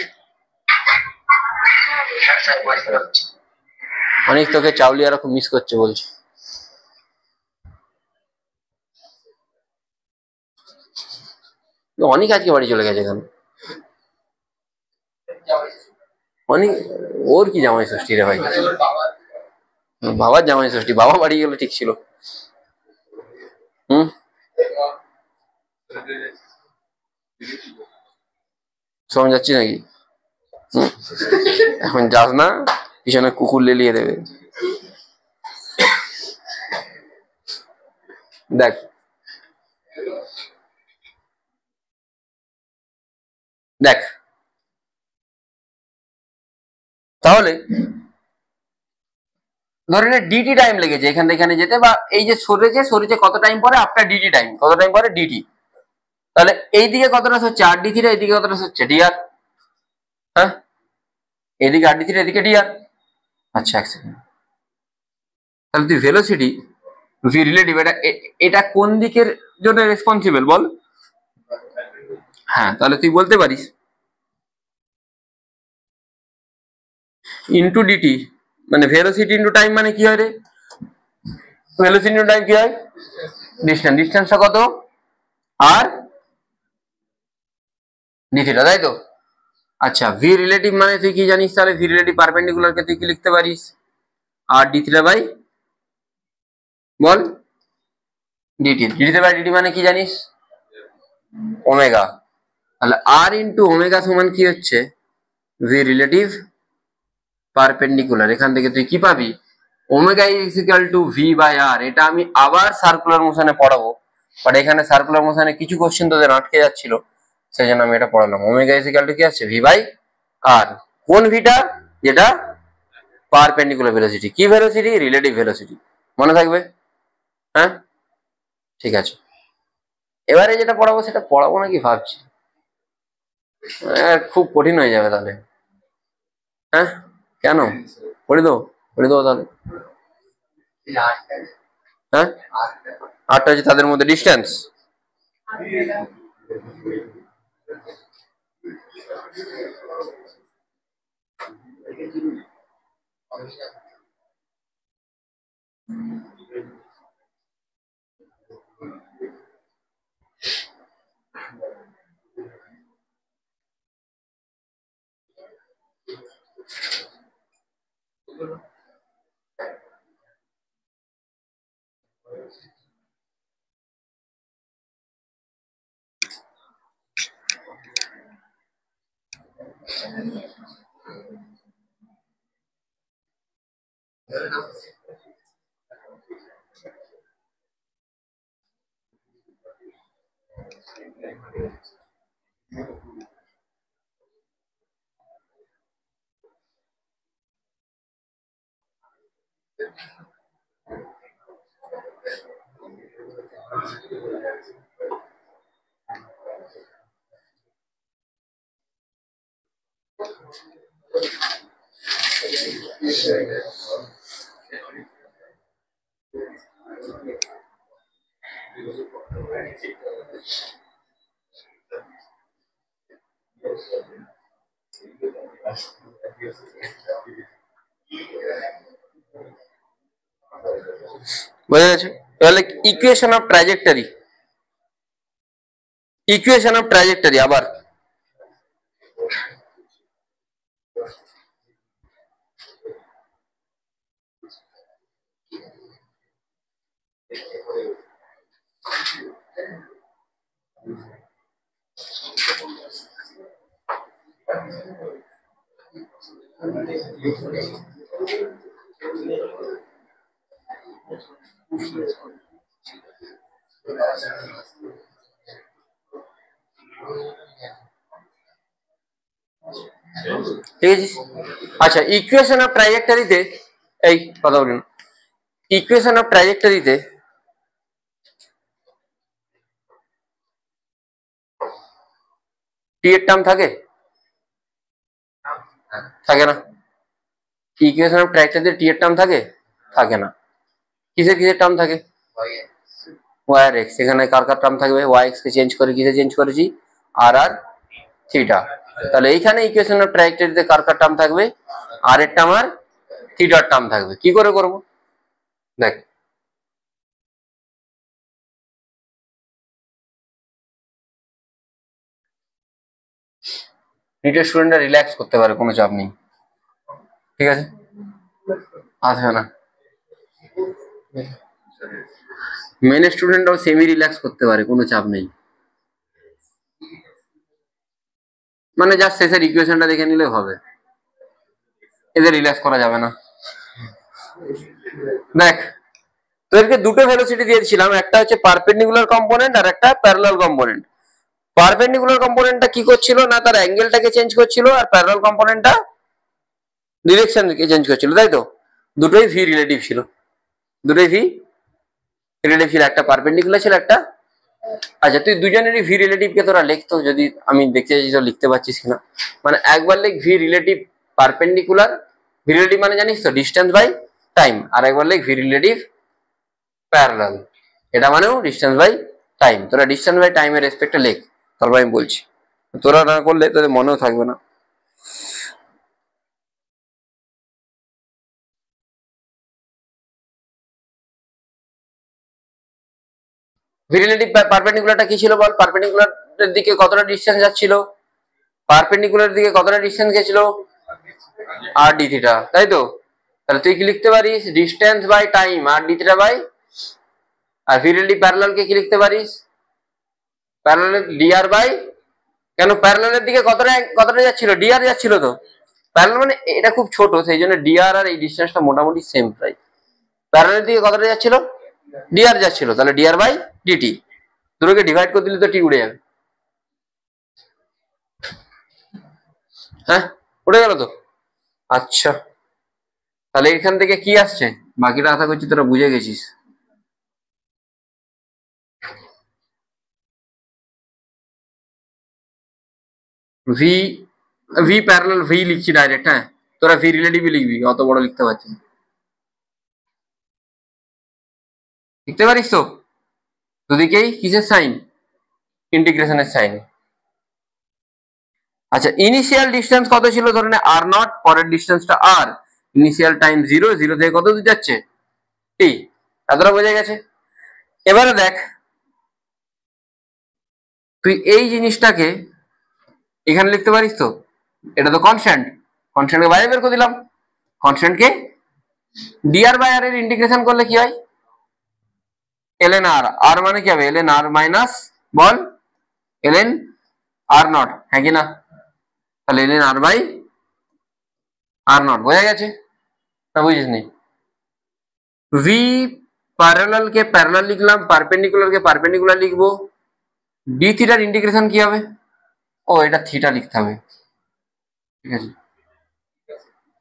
অনিক তোকে চাউলিয়ারা খুব মিস করছে বলছে। অনিক আজকে বাড়ি চলে গেছে কেন? অনিক, ওর কি জামাই ষষ্ঠী রে ভাই? বাবার জামাই ষষ্ঠী, বাবা বাড়ি গেলে ঠিক ছিল। সব যাচ্ছি নাকি? এখন যাস না, পিছনে কুকুর লেলিয়ে দেবে। দেখ দেখ তাহলে ধরে নে ডিটি টাইম লেগেছে এখান থেকে এখানে যেতে, বা এই যে সরেছে কত টাইম পরে? আফটার ডিটি টাইম, কত টাইম পরে? ডিটি। তাহলে এইদিকে কতটা হচ্ছে? আর ডি থিটা, এইদিকে কতটা হচ্ছে? ডিআর। হ্যাঁ, এইদিকে আর ডি থিটা, এদিকে ডিআর। আচ্ছা, এক সেকেন্ড। তাহলে তুই ভেলোসিটি ভি রিলেটিভ, এটা কোন দিকের জন্য রেসপন্সিবল বল? হ্যাঁ, তাহলে তুই বলতে পারিস ইন্টু ডিটি, মানে ভেলোসিটি ইন্টু টাইম, মানে কি হয় রে? ভেলোসিটি ইন্টু টাইম কি হয়? ডিস্টেন্স। ডিস্টেন্সটা কত? আর ডি থিটা, তাই তো? আচ্ছা, ভি রিলেটিভ মানে তুই কি জানিস? তাহলে ভি রিলেটিভ পারপেন্ডিকুলারকে তুই কি লিখতে পারিস? আর ডি থিটা বাই বল DT. D theta by DT মানে কি জানিস? ওমেগা। তাহলে আর ইন্টু ওমেগা সমান কি হচ্ছে? V relative perpendicular. এখান থেকে তুই কি পাবি? Omega is equal to V by R. এটা আমি আবার সার্কুলার মোশনে পড়াবো, বাট এখানে সার্কুলার মোশনে কিছু কোশ্চেন তোদের আটকে যাচ্ছিল, সেই জন্য আমি এটা পড়ালাম। ওমেগা ইজ ইকুয়াল টু কি আছে? ভি বাই আর। কোন ভিটা? যেটা পারপেন্ডিকুলার ভেলোসিটি। কি ভেলোসিটি? Relative velocity. মনে থাকবে? হ্যাঁ, ঠিক আছে। এবারে যেটা পড়াবো সেটা পড়াবো নাকি ভাবছি, খুব কঠিন হয়ে যাবে তাহলে। হ্যাঁ, কেন? পড়ে দেবো তাহলে। হ্যাঁ, 8টা আছে, তাদের মধ্যে ডিস্টেন্স। বোঝা গেছে? তাহলে equation of trajectory, equation of trajectory আবার ঠিক আছে। আচ্ছা, ইকুয়েশন অফ ট্রাজেক্টরিতে এই কথা বলুন, ইকুয়েশন অফ ট্রাজেক্টরিতে টি এর টার্ম থাকে? থাকে না। ইকুয়েশন অফ ট্রাজেক্টরিতে টি এর টার্ম থাকে? থাকে না। কিসের কিসের টার্ম থাকে? ওয়াই আর এক্স। এখানে কার কার টার্ম থাকবে? ওয়াই এক্স কে চেঞ্জ করে কিসে চেঞ্জ করেছি? আর আর থিটা। তাহলে এইখানে ইকুয়েশন অফ ট্রাজেক্টরিতে কার কার টার্ম থাকবে? আর এর টার্ম আর থিটার টার্ম থাকবে। কি করে করব দেখ, নিটের স্টুডেন্টরা রিল্যাক্স করতে পারে, কোনো চাপ নেই। ঠিক আছে, আসবে না। মেন স্টুডেন্টরাও সেমি রিল্যাক্স করতে পারে, কোনো চাপ নেই। মানে জাস্ট শেষের ইকুয়েশনটা দেখে নিলে হবে, এদের রিল্যাক্স করা যাবে না। দেখ, তোদেরকে দুটো ভেলোসিটি দিয়েছিলাম, একটা হচ্ছে পারপেন্ডিকুলার কম্পোনেন্ট আর একটা প্যারালাল কম্পোনেন্ট। পারপেন্ডিকুলার কম্পোনেন্টটা কি করছিল না, তার অ্যাঙ্গেলটাকে চেঞ্জ করছিল, আর প্যারালাল কম্পোনেন্টটা ডিরেকশনকে চেঞ্জ করছিল, তাই তো? দুটোই ভি রিলেটিভ ছিল, দুটোই ভি রিলেটিভ ছিল, একটা পারপেন্ডিকুলার ছিল, একটা। আচ্ছা, তুই দুজনেরই ভি রিলেটিভকে তোরা লিখতো, যদি আমি দেখতে চাইছি তো লিখতে পারছিস কিনা। মানে একবার লিখ V relative perpendicular, V relative মানে জানিস তো ডিস্টেন্স বাই টাইম, আর একবার লিখ ভি রিলেটিভ প্যারালাল, এটা মানেও ডিস্টেন্স বাই টাইম। তোরা ডিস্টেন্স বাই টাইমের রেসপেক্টে লেখ, তারপর আমি বলছি। তোরা না করলে তোদের মনেও থাকবে না। ভি রিলেটিভ পারপেন্ডিকুলারটা কি ছিল বল? পারপেন্ডিকুলারের দিকে কতটা ডিস্টেন্স যাচ্ছিল? পারপেন্ডিকুলার দিকে কতটা ডিস্টেন্স গেছিল? আর ডি থিটা, তাই তো? তাহলে তুই কি লিখতে পারিস? ডিস্টেন্স বাই টাইম আর ডি থিটা বাই, আর ভি রিলেটিভ প্যারালাল কে কি লিখতে পারিস? প্যারালাল ডিআর বাই, কেন প্যারালালের দিকে কতটা কতটা যাচ্ছিল? ডিআর যাচ্ছিল তো। প্যারালাল মানে এটা খুব ছোট, সেই জন্য ডিআর আর এই ডিস্টেন্সটা মোটামুটি সেম প্রায়। প্যারালালের দিকে কতটা যাচ্ছিল? ডিআর যাচ্ছিল, তাহলে ডিআর বাই ডিটি। দুটোকে ডিভাইড করে দিলে তো টি উড়ে যাবে। হ্যাঁ, উড়ে গেল তো। আচ্ছা, তাহলে এখান থেকে কি আসছে, বাকিটা আশা করছি তোরা বুঝে গেছিস। ভি ভি প্যারালাল ভি লিখছি ডাইরেক্ট, হ্যাঁ তোরা ভি রিলেটিভই লিখবি, অত বড় লিখতে পারছিস, লিখতে পারিস তো দুদিকেই কিসের সাইন, ইন্টিগ্রেশনের সাইন। আচ্ছা ইনিশিয়াল ডিস্টেন্স কত ছিল, ধরে নে আর নট, পরের ডিস্টেন্সটা আর, ইনিশিয়াল টাইম 0, 0 থেকে কত দূর যাচ্ছে টি, এতটা বোঝা গেছে। এবারে দেখ তুই এই জিনিসটাকে এখানে লিখতে পারিস তো, এটা তো কনস্ট্যান্ট, কনস্ট্যান্টকে বাইরে বের করে দিলাম, কনস্ট্যান্টকে ডিআর বাই আর এর ইন্টিগ্রেশন করলে কি হয়, এলএন আর, আর মানে কি হবে এলএন আর মাইনাস বল এলএন আর নট, হ্যাঁ কি না, তাহলে l n r by r not, বোঝা গেছে না বুঝিস নি। ভি প্যারালাল কে প্যারালাল লিখলাম, পারপেন্ডিকুলার কে পারপেন্ডিকুলার লিখবো, ডি থিটার ইন্টিগ্রেশন কি হবে, ও এটা থিটা লিখতে হবে, ঠিক আছে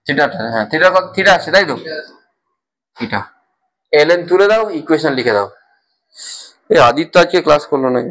থিটাটা, হ্যাঁ থিটা থিটা আছে তাই তো, থিটা এলএন তুলে দাও, ইকুয়েশন লিখে দাও। এই আদিত্য আজকে ক্লাস করলো না,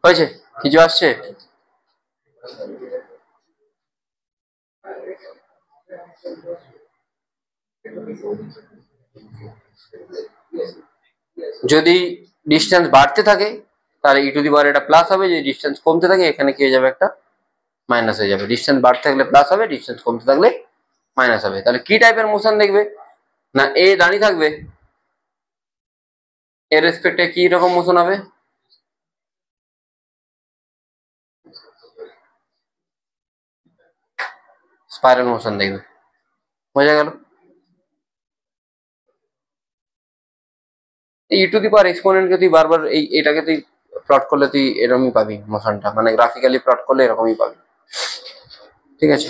হয়েছে কিছু আসছে, যদি ডিস্টেন্স বাড়তে থাকে তাহলে ই টু দি পাওয়ার এটা প্লাস হবে, যদি ডিস্টেন্স কমতে থাকে এখানে কি হয়ে যাবে একটা মাইনাস হয়ে যাবে, ডিস্টেন্স বাড়তে থাকলে প্লাস হবে, ডিস্টেন্স কমতে থাকলে মাইনাস হবে। তাহলে কি টাইপের মোশন দেখবে না, এ দাঁড়িয়ে থাকবে, এর রেসপেক্টে কি রকম মোশন হবে, স্পাইরাল মোশন দেখবে, বোঝা গেল। এই টু দি পাওয়ার এক্সপোনেন্টকে তুই বারবার এটাকে তুই প্লট করলে তুই এরকমই পাবি মোশনটা, মানে গ্রাফিক্যালি প্লট করলে এরকমই পাবি, ঠিক আছে।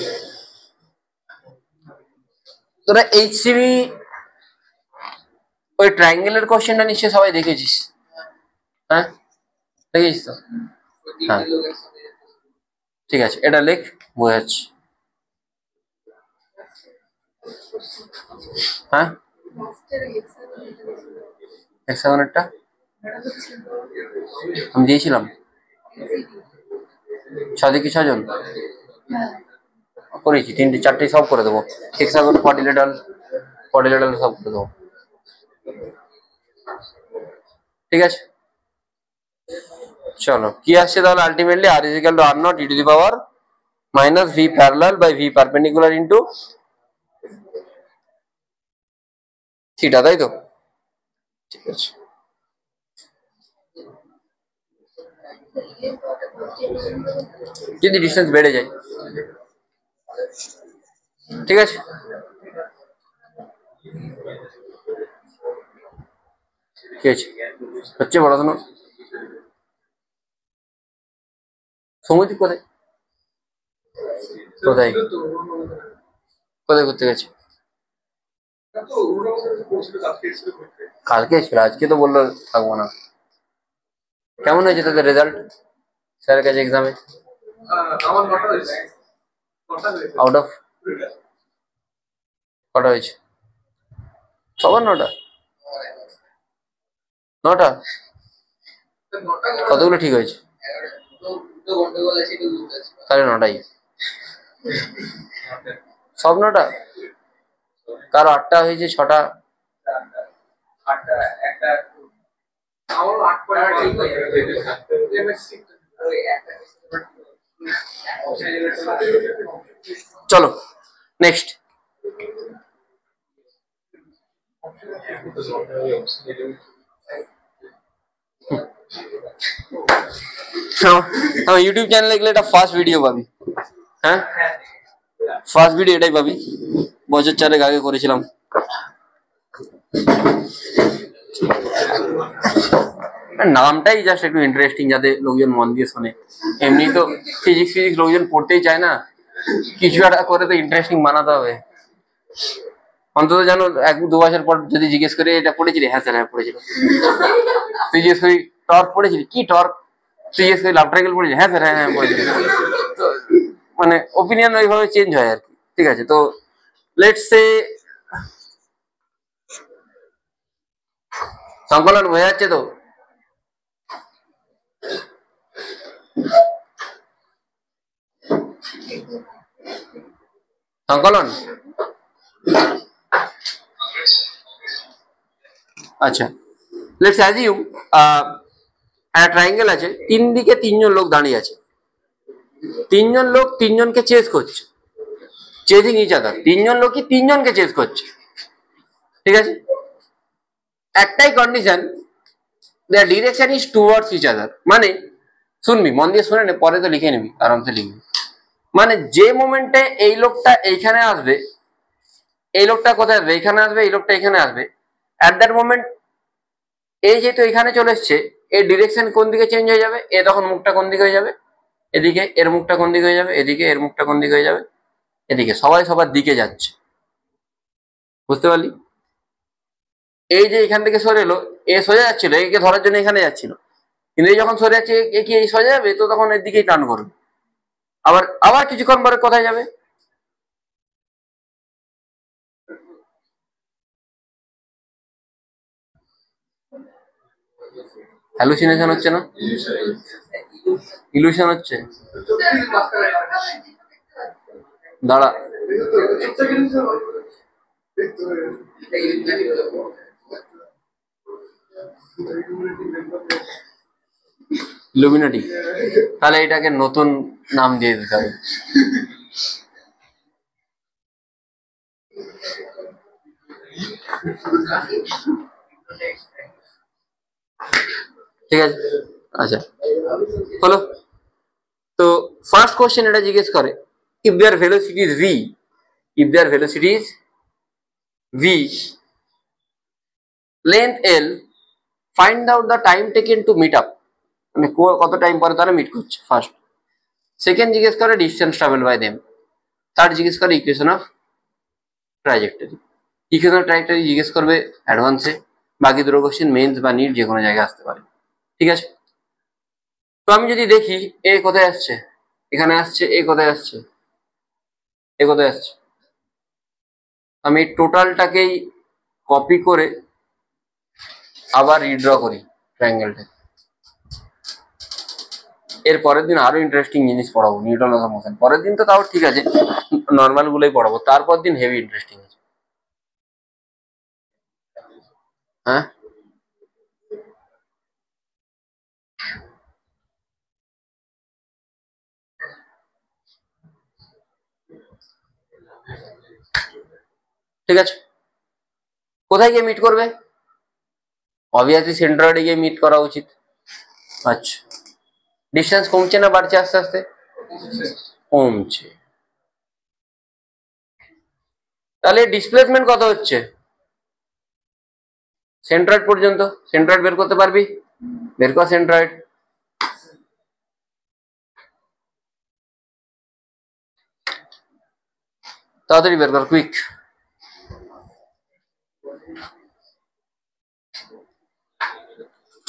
তোরা এইচসিবি ওই ট্রায়াঙ্গেলের কোশ্চেনটা নিশ্চয়ই সবাই দেখেছিস, হ্যাঁ দেখেছিস তো, হ্যাঁ ঠিক আছে এটা লেখ, বোঝাচ্ছি, হ্যাঁ হেক্সাগনেরটা আমি দিয়েছিলাম, ছদিকে ছজন করেছি, তিনটে চারটে সব করে দেবো, হেক্সাগন কোয়াড্রিলেটারাল কোয়াড্রিলেটারাল সব করে দেবো, ঠিক আছে। চলো কি আসছে তাহলে, ultimately r is equal to are not E to the power minus V parallel by V perpendicular into theta, তাই তো, ঠিক আছে। যদি ডিস্টেন্স বেড়ে যায়, ঠিক আছে, ঠিক আছে হচ্ছে পড়াশোনা, সৌমিত কোথায় কোথায় কোথায় করতে গেছে, কালকে ছিল, আজকে তো বললো থাকবো না। কেমন হয়েছে তোদের রেজাল্ট স্যারের কাছে এক্সামে? আউট অফ কটা হয়েছে? সবার 9টা? 9টা? কতগুলো ঠিক হয়েছে? তাহলে 9টাই। সব 9টা? কারো 8টা হয়েছে, 6টা? চলো নেক্সট। আমার ইউটিউব চ্যানেলে গেলে এটা ফার্স্ট ভিডিও পাবি। হ্যাঁ, ফার্স্ট ভিডিও এটাই পাবি, বছর 4 আগে করেছিলাম। নামটাই জাস্ট একটু ইন্টারেস্টিং, যাতে লোকজন মন দিয়ে শোনে। এমনি তো ফিজিক্স লোকজন পড়তেই চায় না, কিছু একটা করে তো ইন্টারেস্টিং বানাতে হবে। অন্তত জানো 1-2 বছর পর যদি জিজ্ঞেস করে এটা পড়েছিলি, হ্যাঁ স্যার হ্যাঁ পড়েছিল। তুই জিজ্ঞেস করি টর্ক পড়েছিলি, কি টর্ক? তুই জিজ্ঞেস করি লাভ ট্রায়াঙ্গেল পড়েছিলি, হ্যাঁ স্যার হ্যাঁ হ্যাঁ পড়েছিলি। মানে ওপিনিয়ন ওইভাবে চেঞ্জ হয় আর কি। ঠিক আছে, তো লেটস সে সংকলন হয়ে যাচ্ছে তো। সংকলন আচ্ছা, লেটস অ্যাজিউম একটা ট্রায়াঙ্গেল আছে, 3 দিকে 3জন লোক দাঁড়িয়ে আছে। 3জন লোক 3জনকে চেস করছে, চেজিং ইচ আদার। 3জন লোকই 3জনকে চেস করছে, ঠিক আছে? একটাই condition, their direction is towards each other. মানে শুনবি, মন দিয়ে শুনে নে, পরে তো লিখে নিবি, আরামসে লিখবি। মানে যে মোমেন্টে এই লোকটা এইখানে আসবে, এই লোকটা কোথায় আসবে? এখানে আসবে, এই লোকটা এখানে আসবে। অ্যাট দ্যাট মোমেন্ট এই যেহেতু এখানে চলে এসছে, এর ডিরেকশন কোন দিকে চেঞ্জ হয়ে যাবে? এ তখন মুখটা কোন দিকে হয়ে যাবে? এদিকে। এর মুখটা কোন দিকে হয়ে যাবে? এদিকে। এর মুখটা কোন দিকে হয়ে যাবে? এদিকে। সবাই সবার দিকে যাচ্ছে, বুঝতে পারলি? এই যে এখান থেকে সরে এলো, এ সোজা যাচ্ছিল, একে ধরার জন্য এখানে যাচ্ছিল, কিন্তু এই যখন সরে যাচ্ছে, এ কি এই সোজা যাবে? তো তখন এর দিকেই টার্ন করবে। আবার আবার কিছুক্ষণ পরে কোথায় যাবে? হ্যালুসিনেশন হচ্ছে না? ইলুশন হচ্ছে? দাঁড়া, ইলুমিনাটি? তাহলে এটাকে নতুন নাম দিয়ে দিতে হবে। ঠিক আছে, আচ্ছা হলো। তো ফার্স্ট কোশ্চেন এটা জিজ্ঞেস করে, if their velocity is v, if their velocity is v, length l, find out the time taken to meet up. মানে কত টাইম পরে তারা মিট করছে, ফার্স্ট। সেকেন্ড জিজ্ঞেস করে distance travel by them. Third জিজ্ঞেস করে equation of trajectory. Equation of trajectory জিজ্ঞেস করবে অ্যাডভান্সে, বাকি দুটো কোশ্চেন মেন্স বা নিট যে কোনো জায়গায় আসতে পারে, ঠিক আছে? তো আমি যদি দেখি এ কোথায় আসছে, এখানে আসছে, এ কোথায় আসছে, এ কোথায় আসছে, আমি টোটালটাকেই কপি করে আবার রিড্র করি ট্রায়াঙ্গেলটা। এর পরের দিন আরো ইন্টারেস্টিং জিনিস পড়াবো, নিউটন অফ মোশন। পরের দিন তো তাও ঠিক আছে, নর্মাল গুলোই পড়াবো, তারপর দিন হেভি ইন্টারেস্টিং আছে। হ্যাঁ, ঠিক আছে। কোথায় গিয়ে মিট করবে? অবভিয়াসলি সেন্ট্রয়েডে গিয়ে মিট করা উচিত। আচ্ছা, ডিস্টেন্স কমছে না বাড়ছে আস্তে আস্তে? কমছে। তাহলে ডিসপ্লেসমেন্ট কত হচ্ছে সেন্ট্রয়েড পর্যন্ত? সেন্ট্রয়েড বের করতে পারবি? বের কর সেন্ট্রয়েড। তাড়াতাড়ি বের কর, কুইক।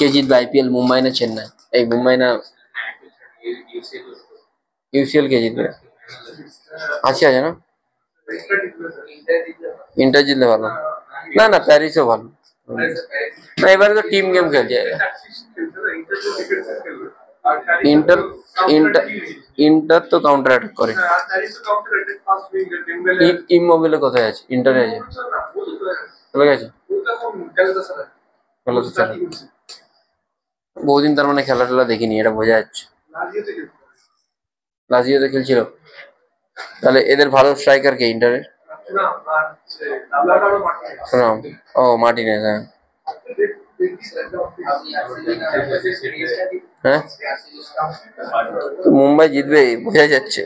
কে জিতবে আইপিএল, মুম্বাই না চেন্নাই? এই মুম্বাই না ইউসিএল কে জিতবে? আছে না? ইন্টার জিতলে ভালো। না না, প্যারিসও ভালো। না এবারে তো টিম গেম খেলছে। ইন্টার ইন্টার ইন্টার তো কাউন্টার অ্যাটাক করে। ইমোবিলে কোথায় আছে? ইন্টারে আছে, চলে গেছে। বহুদিন তার মানে খেলা টেলা দেখিনি, এটা বোঝা যাচ্ছে। লাজিওতে খেলছিল। তাহলে এদের ভালো স্ট্রাইকার কে ইন্টারের? সুনাম। ও মার্টিনেজ, হ্যাঁ। হ্যাঁ মুম্বাই জিতবে বোঝা যাচ্ছে।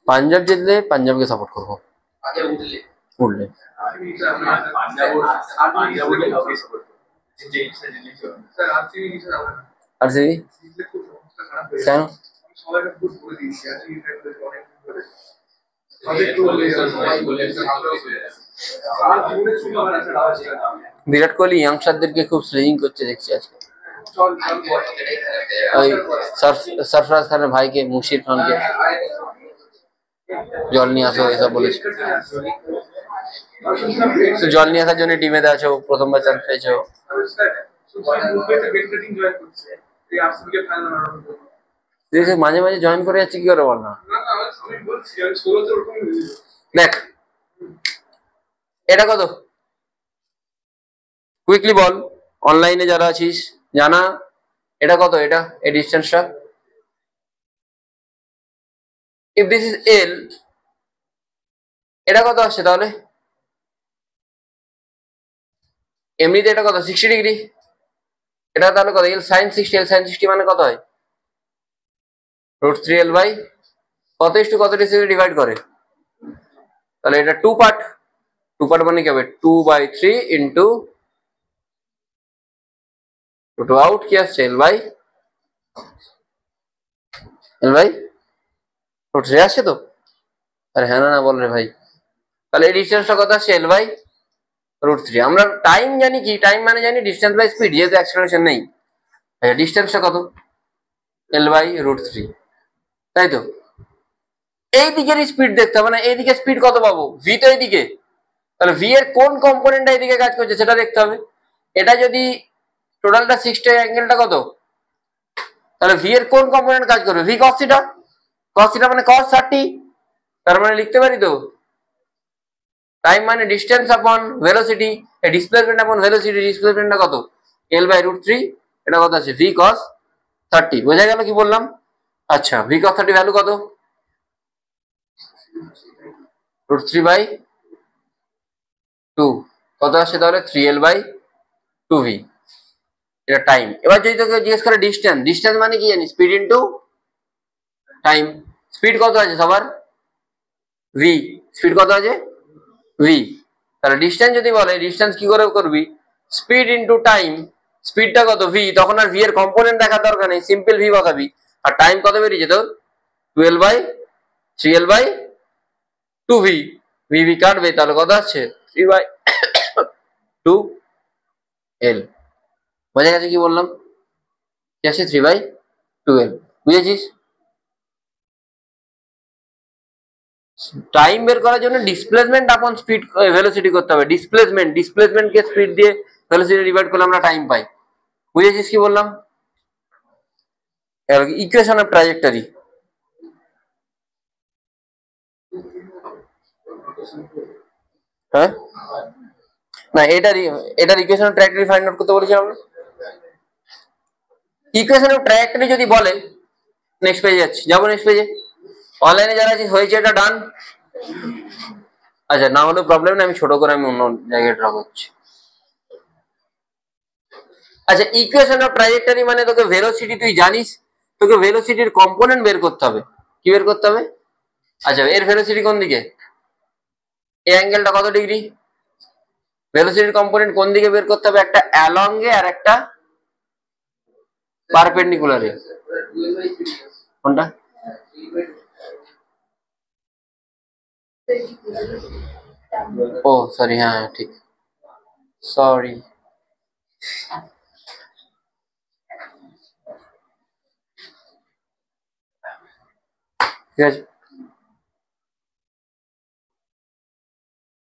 পাঞ্জাব জিতলে পাঞ্জাবকে সাপোর্ট করবো। উঠলে আরসিবি কেন? বিরাট কোহলি ইয়াংস্টারদেরকে খুব স্লেজিং করছে দেখছি আজকে। ওই সরফরাজ খানের ভাইকে, মুশির খানকে জল নিয়ে আসো এসব বলেছে। তো জল নিয়ে আসার জন্য টিমেতে আছো, প্রথমবার চান্স পেয়েছো। মাঝে মাঝে জয়েন করে যাচ্ছে, কি করে বল না? দেখ এটা কত, কুইকলি বল, অনলাইনে যারা আছিস জানা এটা কত, এটা এই ডিস্টেন্সটা। ইফ দিস ইজ এল, এটা কত আসছে তাহলে? এমনিতে এটা কত, 60 ডিগ্রি। এটা তাহলে কত, এল সাইন 60, এল সাইন 60 মানে কত হয়? √3l বাই কত ইস টু কত ডিগ্রি ডিভাইড করে? তাহলে এটা 2 পার্ট, 2 পার্ট মানে কি হবে, 2/3 ইন্টু 2 আউট কি আসছে, এল বাই √3 আসছে তো? আরে হ্যাঁ না বল রে ভাই। তাহলে এই ডিস্টেন্সটা কত আসছে, এল বাই √3। আমরা টাইম জানি কি, টাইম মানে জানি ডিস্টেন্স বাই স্পিড, যেহেতু অ্যাক্সেলারেশন নেই। আচ্ছা ডিস্টেন্সটা কত, এল বাই √3, তাই তো? এই দিকের স্পিড দেখতে হবে না, এইদিকে স্পিড কত পাবো, ভি তো এইদিকে। তাহলে ভি এর কোন কম্পোনেন্টটা এইদিকে কাজ করছে সেটা দেখতে হবে। এটা যদি টোটালটা 60, অ্যাঙ্গেলটা কত, তাহলে ভি এর কোন কম্পোনেন্ট কাজ করবে, V cos theta. cos theta মানে cos 30। তার মানে লিখতে পারি তো, টাইম মানে ডিস্টেন্স আপন ভেলোসিটি, ডিসপ্লেসমেন্ট আপন ভেলোসিটি, ডিসপ্লেসমেন্টটা কত, এল বাই √3। এটা কত আছে, ভি cos 30। বোঝা গেল কি বললাম? আচ্ছা ভি cos 30 ভ্যালু কত, √3/2 কত আসছে তাহলে, 3l/2v। এটা টাইম। এবার যদি তোকে জিজ্ঞেস করে ডিস্টেন্স, ডিস্টেন্স মানে কি জানি, স্পিড ইনটু টাইম। স্পিড কত আছে সবার, ভি। স্পিড কত আছে, ভি। তাহলে ডিস্টেন্স যদি বলে, ডিস্টেন্স কি করে করবি, স্পিড ইনটু টাইম। স্পিডটা কত, ভি, তখন আর ভি এর কম্পোনেন্ট দেখার দরকার নেই, সিম্পল ভি বসাবি। আর টাইম কত বেরিয়েছে তোর, 12/3l/2v। ভি কাটবে, তাহলে কত আসছে, 3/2l। বোঝা গেছে কি বললাম, কি আসছে, 3/2l। বুঝেছিস? টাইম বের করার জন্য ডিসপ্লেসমেন্ট আপন স্পিড ভেলোসিটি করতে হবে। ডিসপ্লেসমেন্টকে স্পিড দিয়ে ভেলোসিটি ডিভাইড করলে আমরা টাইম পাই। বুঝেছিস কি বললাম? Equation of trajectory. হ্যাঁ না, এটার equation of trajectory find out করতে বলেছিলাম না। ইকুয়েশন অফ ট্রাজেক্টরি যদি বলে, নেক্সট পেজে যাচ্ছি, যাবো নেক্সট পেজে। অনলাইনে যারা আছিস হয়েছে এটা ডান? আচ্ছা না হলেও প্রবলেম নেই, আমি ছোট করে আমি অন্য জায়গায় ড্র করছি। আচ্ছা ইকুয়েশন অফ ট্রাজেক্টরি মানে তোকে ভেলোসিটি তুই জানিস, তোকে ভেলোসিটির কম্পোনেন্ট বের করতে হবে। কি বের করতে হবে? আচ্ছা এর ভেলোসিটি কোন দিকে, এই অ্যাঙ্গেলটা কত ডিগ্রি, ভেলোসিটির কম্পোনেন্ট কোন দিকে বের করতে হবে, একটা অ্যালং এ আর একটা পারপেন্ডিকুলারে। কোনটা? ও সরি, হ্যাঁ ঠিক, সরি। ঠিক আছে,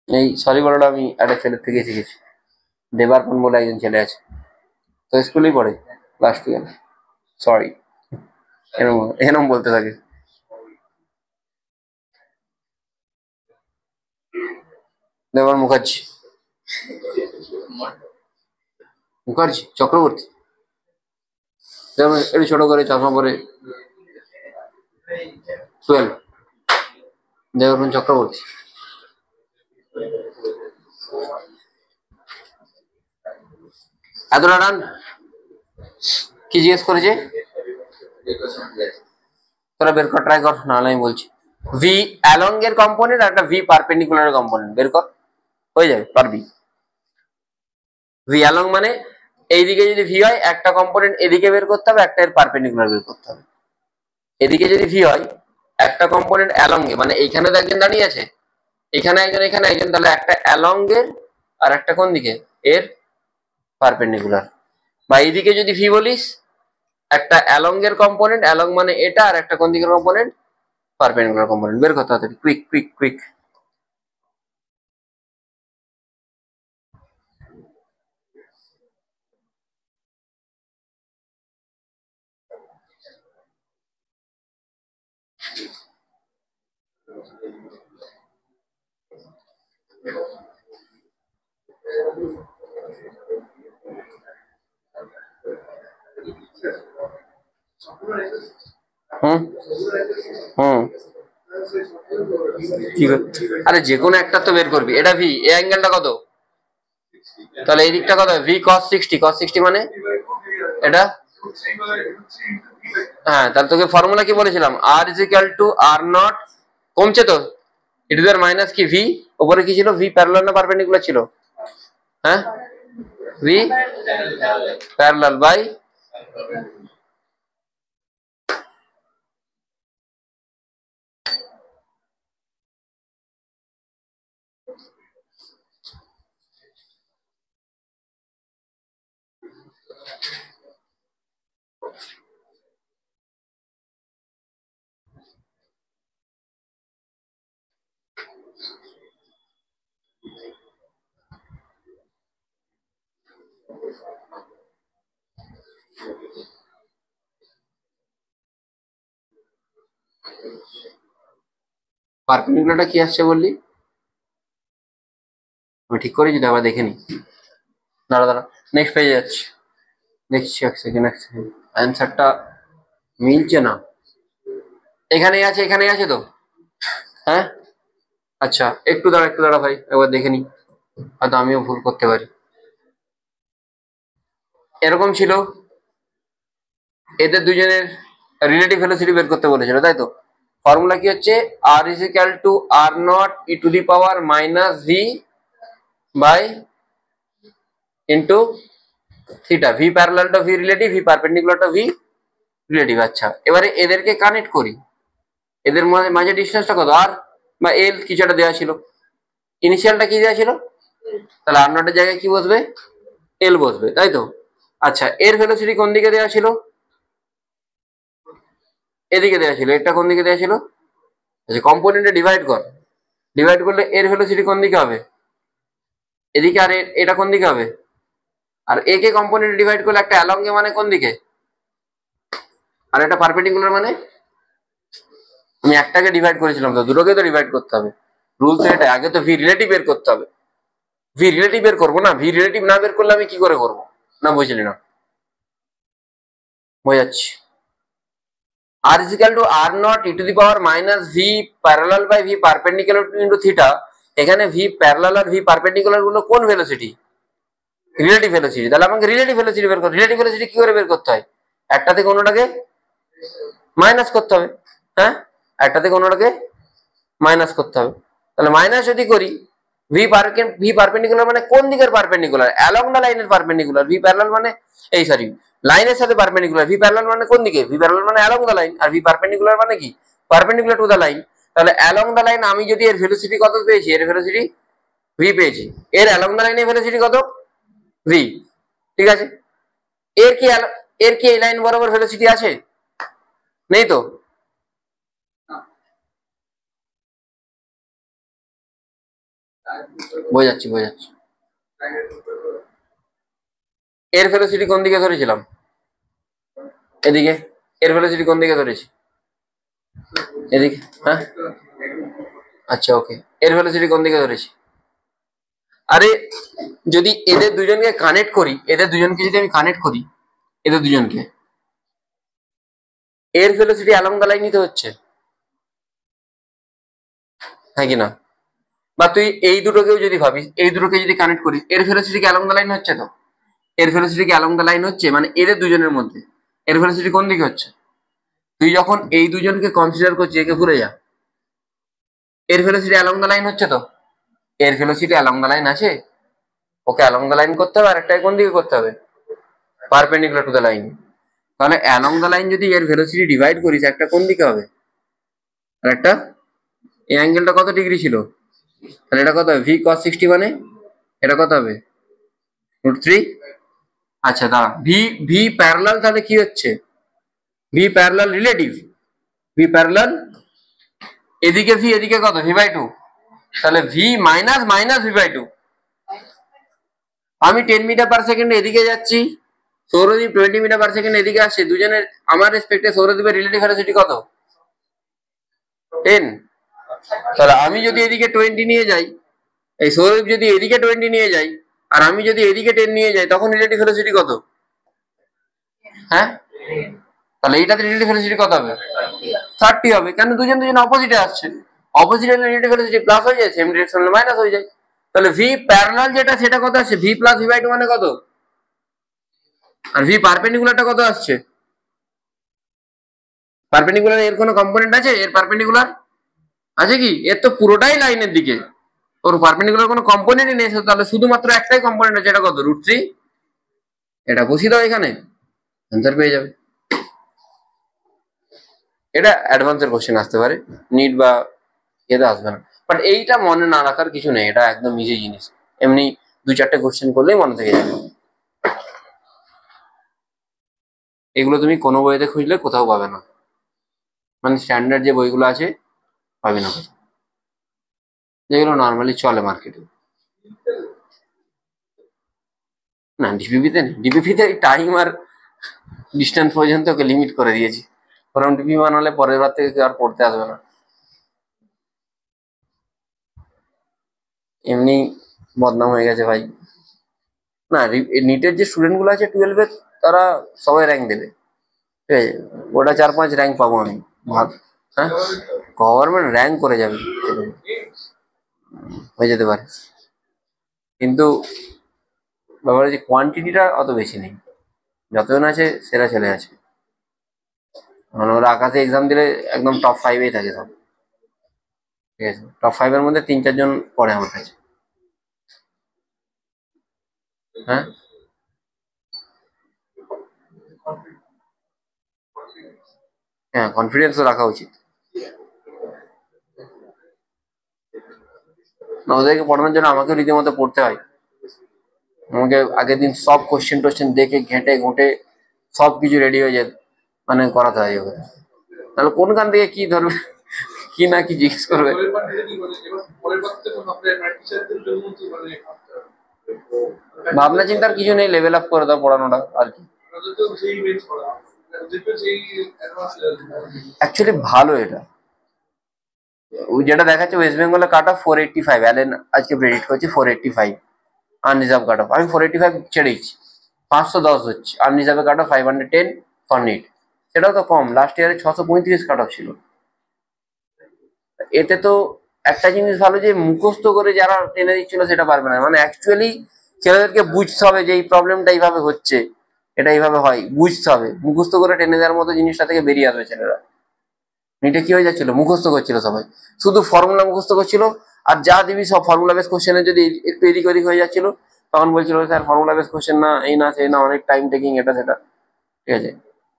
এই সরি বলাটা আমি একটা ছেলের থেকে শিখেছি। দেবারপন বলে একজন ছেলে আছে, তো স্কুলেই পড়ে, ক্লাস 12। সরি, এরকম এরকম বলতে থাকে। দেবার মুখার্জি, মুখার্জি চক্রবর্তী, যেমন একটু ছোট করে চশমা পরে, 12, দেবরপন চক্রবর্তী। এতটা রান কি জিজ্ঞেস করেছে, তোরা বের কর, ট্রাই কর, নাহলে আমি বলছি। ভি অ্যালং এর কম্পোনেন্ট আর একটা ভি পারপেন্ডিকুলার এর কম্পোনেন্ট বের কর, হয়ে যাবে, পারবি। ভি অ্যালং মানে এইদিকে যদি ভি হয় একটা কম্পোনেন্ট এদিকে বের করতে হবে, একটা এর পারপেন্ডিকুলার বের করতে হবে। এদিকে যদি ভি হয় একটা কম্পোনেন্ট অ্যালং এ, মানে এইখানে তো একজন দাঁড়িয়ে আছে, এখানে একজন এখানে একজন, তাহলে একটা অ্যালং এর আর একটা কোন দিকে, এর পারপেন্ডিকুলার। বা এইদিকে যদি ভি বলিস, একটা অ্যালং এর কম্পোনেন্ট, অ্যালং মানে এটা, আর একটা কোন দিকের কম্পোনেন্ট, পারপেন্ডিকুলার কম্পোনেন্ট। বের করতে হবে, কুইক কুইক কুইক। হুম হুম ঠিক আছে, আরে যে কোনো একটা তো বের করবি। এটা ভি, এই অ্যাঙ্গেলটা কত, তাহলে এই দিকটা কত, ভি cos 60, cos 60 মানে এটা, হ্যাঁ তাহলে তোকে ফর্মুলা কি বলেছিলাম, R is equal to R naught, কমছে তো, ই টু দি মাইনাস কি ভি, উপরে কি ছিল, ভি প্যারালাল না পারপেন্ডিকুলার ছিল, হ্যাঁ ভি প্যারালাল বাই, পারপেন্ডিকুলারটা কি আসছে বললি, আমি ঠিক করেছি তো, আবার দেখে নি, দাঁড়া দাঁড়া, নেক্সট পেজে যাচ্ছি, দেখছি এক সেকেন্ড এক সেকেন্ড, অ্যান্সারটা মিলছে না, এখানেই আছে, এখানেই আছে তো, হ্যাঁ আচ্ছা একটু দাঁড়া, একটু দাঁড়া ভাই, একবার দেখে নি, হয়তো আমিও ভুল করতে পারি। এরকম ছিল, এদের দুজনের রিলেটিভ ভেলোসিটি বের করতে বলেছিল, তাই তো। ফর্মুলা কি হচ্ছে, R is equal to are not E to the power minus V by into theta, V parallel to V relative, V perpendicular to V relative. আচ্ছা এবারে এদেরকে কানেক্ট করি, এদের মাঝে ডিস্টেন্সটা কত, আর বা এল কিছু একটা দেওয়া ছিল, ইনিশিয়ালটা কি দেওয়া ছিল, তাহলে আর নটের জায়গায় কি বসবে, এল বসবে, তাই তো। আচ্ছা এর ভেলোসিটি কোন দিকে দেওয়া ছিল, এদিকে দেওয়া ছিল, এটা কোন দিকে দেওয়া ছিল, আচ্ছা কম্পোনেন্টে ডিভাইড কর, ডিভাইড করলে এর ভেলোসিটি কোন দিকে হবে, এদিকে, আর এটা কোন দিকে হবে, আর এ কে কম্পোনেন্টে ডিভাইড করলে একটা অ্যালং এ মানে কোন দিকে, আর একটা পারপেন্ডিকুলার মানে, আমি একটাকে ডিভাইড করেছিলাম তো, দুটোকে তো ডিভাইড করতে হবে, রুল তো এটা, আগে তো ভি রিলেটিভ বের করতে হবে, ভি রিলেটিভ বের করবো না, ভি রিলেটিভ না বের করলে আমি কি করে করবো, না বুঝলি না, বোঝাচ্ছি। R is equal to are not E to the power minus V parallel by V perpendicular into theta, এখানে ভি প্যারালাল আর ভি পারপেন্ডিকুলার গুলো কোন ভেলোসিটি, রিলেটিভ ভেলোসিটি। তাহলে আমাকে রিলেটিভ ভেলোসিটি বের করতে, রিলেটিভ ভেলোসিটি কি করে বের করতে হয়? একটা থেকে অন্যটাকে মাইনাস করতে হবে। হ্যাঁ, একটা থেকে অন্যটাকে মাইনাস করতে হবে। তাহলে মাইনাস যদি করি, ভি পারপেন্ডিকুলার মানে কোন দিকের পারপেন্ডিকুলার? অ্যালং দ্য লাইনের পারপেন্ডিকুলার। ভি প্যারালাল মানে এই সরি লাইনের সাথে পারপেন্ডিকুলার। ভি প্যারালাল মানে কোন দিকে? ভি প্যারালাল মানে অ্যালং দ্য লাইন, আর ভি পারপেন্ডিকুলার মানে কি? Perpendicular to the line. তাহলে অ্যালং দ্য লাইন আমি যদি এর ভেলোসিটি কত পেয়েছি? এর ভেলোসিটি ভি পেয়েছি। এর অ্যালং দ্য লাইনের ভেলোসিটি কত? ভি। ঠিক আছে, এর কি এই লাইন বরাবর ভেলোসিটি আছে? নেই তো। বোঝাচ্ছি। এর ভেলোসিটি কোন দিকে ধরেছিলাম? এদিকে। এর ভেলোসিটি কোন দিকে ধরেছি? এদিকে। হ্যাঁ, আচ্ছা ওকে। এর ভেলোসিটি কোন দিকে ধরেছি? আরে যদি এদের দুজনকে কানেক্ট করি, এদের দুজনকে যদি আমি কানেক্ট করি, এদের দুজনকে, এর ভেলোসিটি অ্যালং দ্য লাইন নিতে হচ্ছে, হ্যাঁ কি না? বা তুই এই দুটোকেও যদি ভাবিস, এই দুটোকে যদি কানেক্ট করিস, এর ভেলোসিটি কি অ্যালং দ্য লাইন হচ্ছে? তো এর ভেলোসিটি কি অ্যালং দ্য লাইন হচ্ছে, মানে এদের দুজনের মধ্যে এর ভেলোসিটি কোন দিকে হচ্ছে? তুই যখন এই দুজনকে কনসিডার করছিস, একে ভুলে যা, এর ভেলোসিটি অ্যালং দ্য লাইন হচ্ছে। তো এর ভেলোসিটি অ্যালং দ্য লাইন আছে, ওকে অ্যালং দ্য লাইন করতে হবে, আর একটা কোন দিকে করতে হবে? Perpendicular to the line. তাহলে অ্যালং দ্য লাইন যদি এর ভেলোসিটি ডিভাইড করিস, একটা কোন দিকে হবে আর একটা, এই অ্যাঙ্গেলটা কত ডিগ্রি ছিল? তাহলে এটা কত হবে? ভি কস 60, মানে এটা কত হবে? √3। আচ্ছা দাঁড়া, ভি ভি প্যারালাল তাহলে কি হচ্ছে? V parallel relative. V parallel, এদিকে ভি, এদিকে কত? v/2। তাহলে ভি মাইনাস মাইনাস v/2। আমি 10 মিটার পার সেকেন্ড এদিকে যাচ্ছি, সৌরদীপ 20 মিটার পার সেকেন্ড এদিকে আসছে। দুজনের আমার রেসপেক্টে সৌরদীপের রিলেটিভ ভেলোসিটি কত? 10। তাহলে আমি যদি এদিকে 20 নিয়ে যাই, এই সৌরদীপ যদি এদিকে 20 নিয়ে যাই, আর আমি যদি এদিকে 10 নিয়ে যাই, তখন রিলেটিভ ভেলোসিটি কত? হ্যাঁ, তাহলে এইটাতে রিলেটিভ ভেলোসিটি কত হবে? 30 হবে। কেন? দুজন অপোজিটে আসছে, অপোজিটে রিলেটিভ ভেলোসিটি প্লাস হয়ে যায়, সেম ডিরেকশন হলে মাইনাস হয়ে যায়। তাহলে ভি প্যারালাল যেটা, সেটা কত আসছে? ভি প্লাস v/2 মানে কত? আর ভি পারপেন্ডিকুলারটা কত আসছে? পারপেন্ডিকুলার এর কোনো কম্পোনেন্ট আছে? এর পারপেন্ডিকুলার আছে কি? এর তো পুরোটাই লাইনের দিকে, ওর পারপেন্ডিকুলার কোনো কম্পোনেন্টই নেই। তাহলে শুধুমাত্র একটাই কম্পোনেন্ট আছে, এটা কত? √3। এটা বসিয়ে দাও এখানে, অ্যান্সার পেয়ে যাবে। এটা অ্যাডভান্সের কোশ্চেন আসতে পারে, নিট বা এতে আসবে না, বাট এইটা মনে না রাখার কিছু নেই, এটা একদম ইজি জিনিস। এমনি 2-4টে কোশ্চেন করলেই মনে থেকে যাবে। এগুলো তুমি কোনো বইতে খুঁজলে কোথাও পাবে না, মানে স্ট্যান্ডার্ড যে বইগুলো আছে পাবে না, যেগুলো নর্মালি চলে মার্কেটে। না, ডিপিপিতে নেই। ডিপিপিতে টাইম আর ডিস্টেন্স পর্যন্ত ওকে লিমিট করে দিয়েছি, ওরকম ডিপি বানালে পরের বার থেকে কেউ আর পড়তে আসবে না। এমনি বদনাম হয়ে গেছে ভাই। না, নিটের যে স্টুডেন্ট গুলো আছে 12-এর, তারা সবাই র্যাঙ্ক দেবে, ঠিক আছে? ওটা 4-5 র্যাঙ্ক পাবো আমি, ভাব। হ্যাঁ, গভর্নমেন্ট র্যাঙ্ক করে যাবে, হয়ে যেতে পারে, কিন্তু ব্যাপার হচ্ছে কোয়ান্টিটিটা অত বেশি নেই। যতজন আছে সেরা ছেলে আছে, মানে ওরা আকাশে এক্সাম দিলে একদম টপ 5-এই থাকে সব, ঠিক আছে? টপ 5-এর মধ্যে 3-4 জন পড়ে আমার কাছে। হ্যাঁ, হ্যাঁ, কনফিডেন্সও রাখা উচিত। না, ওদেরকে পড়ানোর জন্য আমাকেও রীতিমতো পড়তে হয়। আমাকে আগের দিন সব কোশ্চেন টোশ্চেন দেখে ঘেঁটে ঘুঁটে সব কিছু রেডি হয়ে যেত, মানে করাতে হয় ওকে। তাহলে কোনখান থেকে কি ধরবে, কি না কি জিজ্ঞেস করবে। ভাবনা চিন্তার কিছু নেই, লেভেল আপ করে দাও পড়ানোটা, আর কি। অ্যাকচুয়ালি ভালো এটা, ওই যেটা দেখাচ্ছে ওয়েস্ট বেঙ্গলের কাট অফ 485, অ্যালেন আজকে প্রেডিক্ট করছে 485 আনরিজার্ভ কাট অফ। আমি 485 ছেড়েছি, 510 হচ্ছে unreserve cut off, 510 for NEET. সেটাও তো কম, লাস্ট ইয়ারে 635 কাট অফ ছিল। এতে তো একটা জিনিস ভালো, যে মুখস্থ করে যারা টেনে দিচ্ছিল সেটা পারবে না, মানে অ্যাকচুয়ালি ছেলেদেরকে বুঝতে হবে যে এই প্রবলেমটা এইভাবে হচ্ছে, এটা এইভাবে হয়, বুঝতে হবে। মুখস্থ করে টেনে দেওয়ার মতো জিনিসটা থেকে বেরিয়ে আসবে ছেলেরা। এটা কি হয়ে যাচ্ছিল, মুখস্থ করছিল সবাই, শুধু ফর্মুলা মুখস্থ করছিল। আর যা দিবি সব ফর্মুলা বেস কোশ্চেনে যদি একটু এদিক ওদিক হয়ে যাচ্ছিল, তখন বলছিল স্যার ফর্মুলা বেস কোশ্চেন না, এই না সেই না, অনেক টাইম টেকিং, এটা সেটা। ঠিক আছে,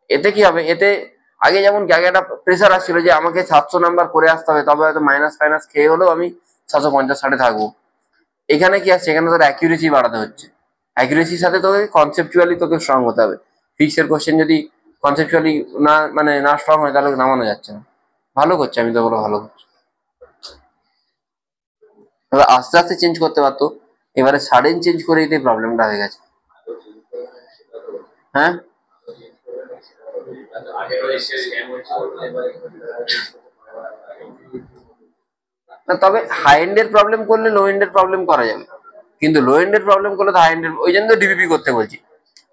এতে কি হবে, এতে আগে যেমন একটা প্রেশার আসছিল যে আমাকে 700 নাম্বার করে আসতে হবে, তবে হয়তো মাইনাস ফাইনাস খেয়ে হলেও আমি 750-60 থাকবো। এখানে কি আসছে, এখানে তোর অ্যাকিউরেসি বাড়াতে হচ্ছে। অ্যাকিউরেসির সাথে তোকে কনসেপচুয়ালি তোকে স্ট্রং হতে হবে। ফিক্সের কোশ্চেন যদি কনসেপচুয়ালি না মানে না স্ট্রং হয়, তাহলে নামানো যাচ্ছে না। ভালো করছে, আমি তো বলো ভালো করছে। এবার আস্তে আস্তে চেঞ্জ করতে পারতো, এবারে সাডেন চেঞ্জ করে দিতে প্রবলেমটা হয়ে গেছে। হ্যাঁ, না তবে হাই এন্ডের প্রবলেম করলে লো এন্ডের প্রবলেম করা যাবে, কিন্তু লো এন্ডের প্রবলেম করলে তো হাই এন্ডের, ওই জন্য তো ডিবিপি করতে বলছি।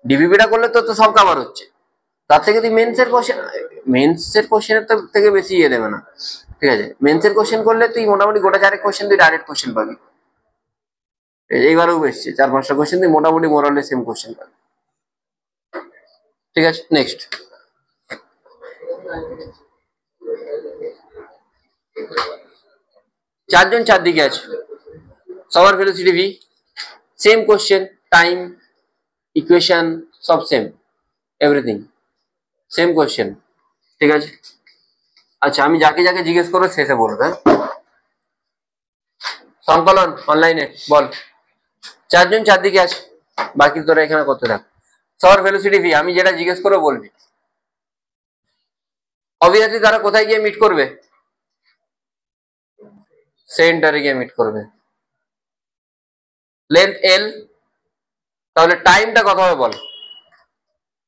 ডিবিপিটা করলে তো তো সব কাভার হচ্ছে। তার থেকে তুই মেন্সের কোশ্চেনের তো থেকে বেশি ইয়ে দেবে না। ঠিক আছে, মেন্সের কোশ্চেন করলে তুই মোটামুটি গোটা 4 কোশ্চেন তুই ডাইরেক্ট কোশ্চেন পাবি। এইবারেও এসছে 4-5টা কোশ্চেন তুই মোটামুটি মোরালে সেম কোশ্চেন পাবি। ঠিক আছে, নেক্সট। চারজন চারদিকে আছে, সবার velocity V, same question, time, equation সব সেম, এভরিথিং সেম কোশ্চেন। ঠিক আছে, আচ্ছা আমি যাকে যাকে জিজ্ঞেস করবো শেষে বলবে। সংকলন অনলাইনে বল, চারজন চারদিকে আছে, বাকি তোরা এখানে করতে থাক। সবার ভেলোসিটি ভি, আমি যেটা জিজ্ঞেস করবো বলবি। অবভিয়াসলি তারা কোথায় গিয়ে মিট করবে, সেন্টারে গিয়ে মিট করবে। লেন্থ এল, তাহলে টাইমটা কত হবে বল।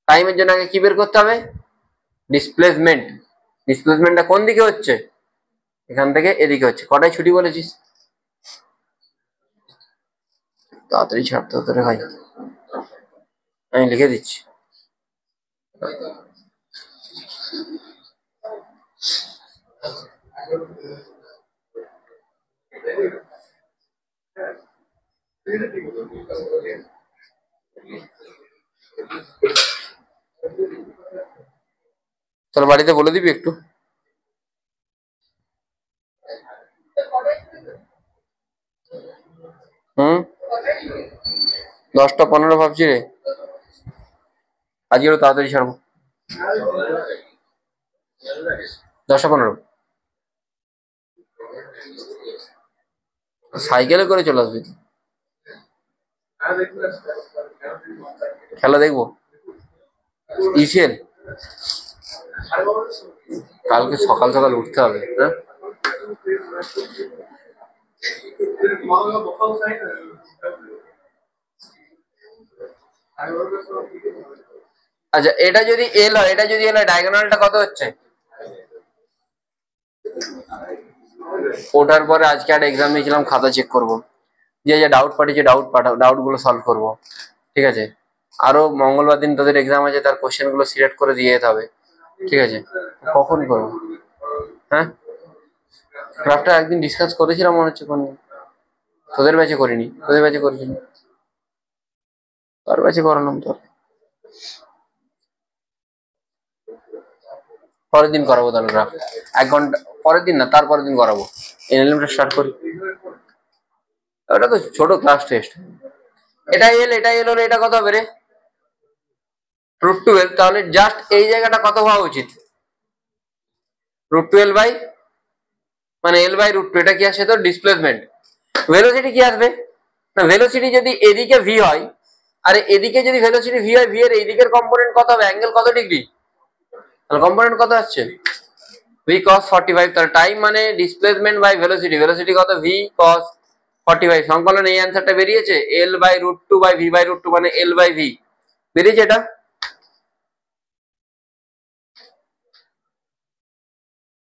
টাইমের জন্য আগে কি বের করতে হবে, ডিসপ্লেসমেন্ট। ডিসপ্লেসমেন্টটা কোন দিকে হচ্ছে, এখান থেকে এদিকে হচ্ছে। কটায় ছুটি বলেছিস, তাড়াতাড়ি ছাড়তে হতো রে ভাই, আমি লিখে দিচ্ছি। তোর বাড়িতে বলে দিবি একটু। হুম, 10টা 15 ভাবছি রে, আজকে তাড়াতাড়ি ছাড়বো। 10টা 15 সাইকেলে করে চলে আসবি, খেলা দেখবো। ইসিএল কালকে সকাল সকাল উঠতে হবে। হ্যাঁ, আচ্ছা এটা যদি এল হয়, এটা যদি এল হয়, ডায়াগোনালটা কত হচ্ছে। ওঠার পরে আজকে একটা এক্সাম দিয়েছিলাম, খাতা চেক করবো, যে যে ডাউট পাঠিয়েছে ডাউট পাঠাও, ডাউট গুলো সলভ করবো। ঠিক আছে, আরো মঙ্গলবার দিন তোদের এক্সাম আছে, তার কোশ্চেন গুলো সিলেক্ট করে দিয়ে যেতে হবে। ঠিক আছে, কখন করবো। হ্যাঁ, ক্রাফটটা একদিন ডিসকাস করেছিলাম মনে হচ্ছে, কোন তোদের ব্যাচে করিনি, তোদের ব্যাচে করেছিলাম, তার ব্যাচে করালাম তোর। পরের দিন করাবো তাহলে গ্রাফ, 1 ঘন্টা পরের দিন না, তারপরের দিন করাবো। এনএলএমটা স্টার্ট করি, ওটা তো ছোট ক্লাস টেস্ট। এটা এল, এটা এল হলে এটা কত হবে রে, √12। তাহলে জাস্ট এই জায়গাটা কত হওয়া উচিত, √12 বাই মানে এল বাই √2। এটা কি আসে, তো ডিসপ্লেসমেন্ট। ভেলোসিটি কি আসবে না, ভেলোসিটি যদি এদিকে ভি হয়, আর এদিকে যদি ভেলোসিটি ভি হয়, ভি এর এইদিকের কম্পোনেন্ট কত হবে, অ্যাঙ্গেল কত ডিগ্রি, তাহলে কম্পোনেন্ট কত আসছে, ভি cos 45। তাহলে টাইম মানে ডিসপ্লেসমেন্ট বাই ভেলোসিটি, ভেলোসিটি কত, ভি cos 45। সংকলন এই অ্যান্সারটা বেরিয়েছে, l by √2 by v by √2 মানে এল বাই ভি বেরিয়েছে। এটা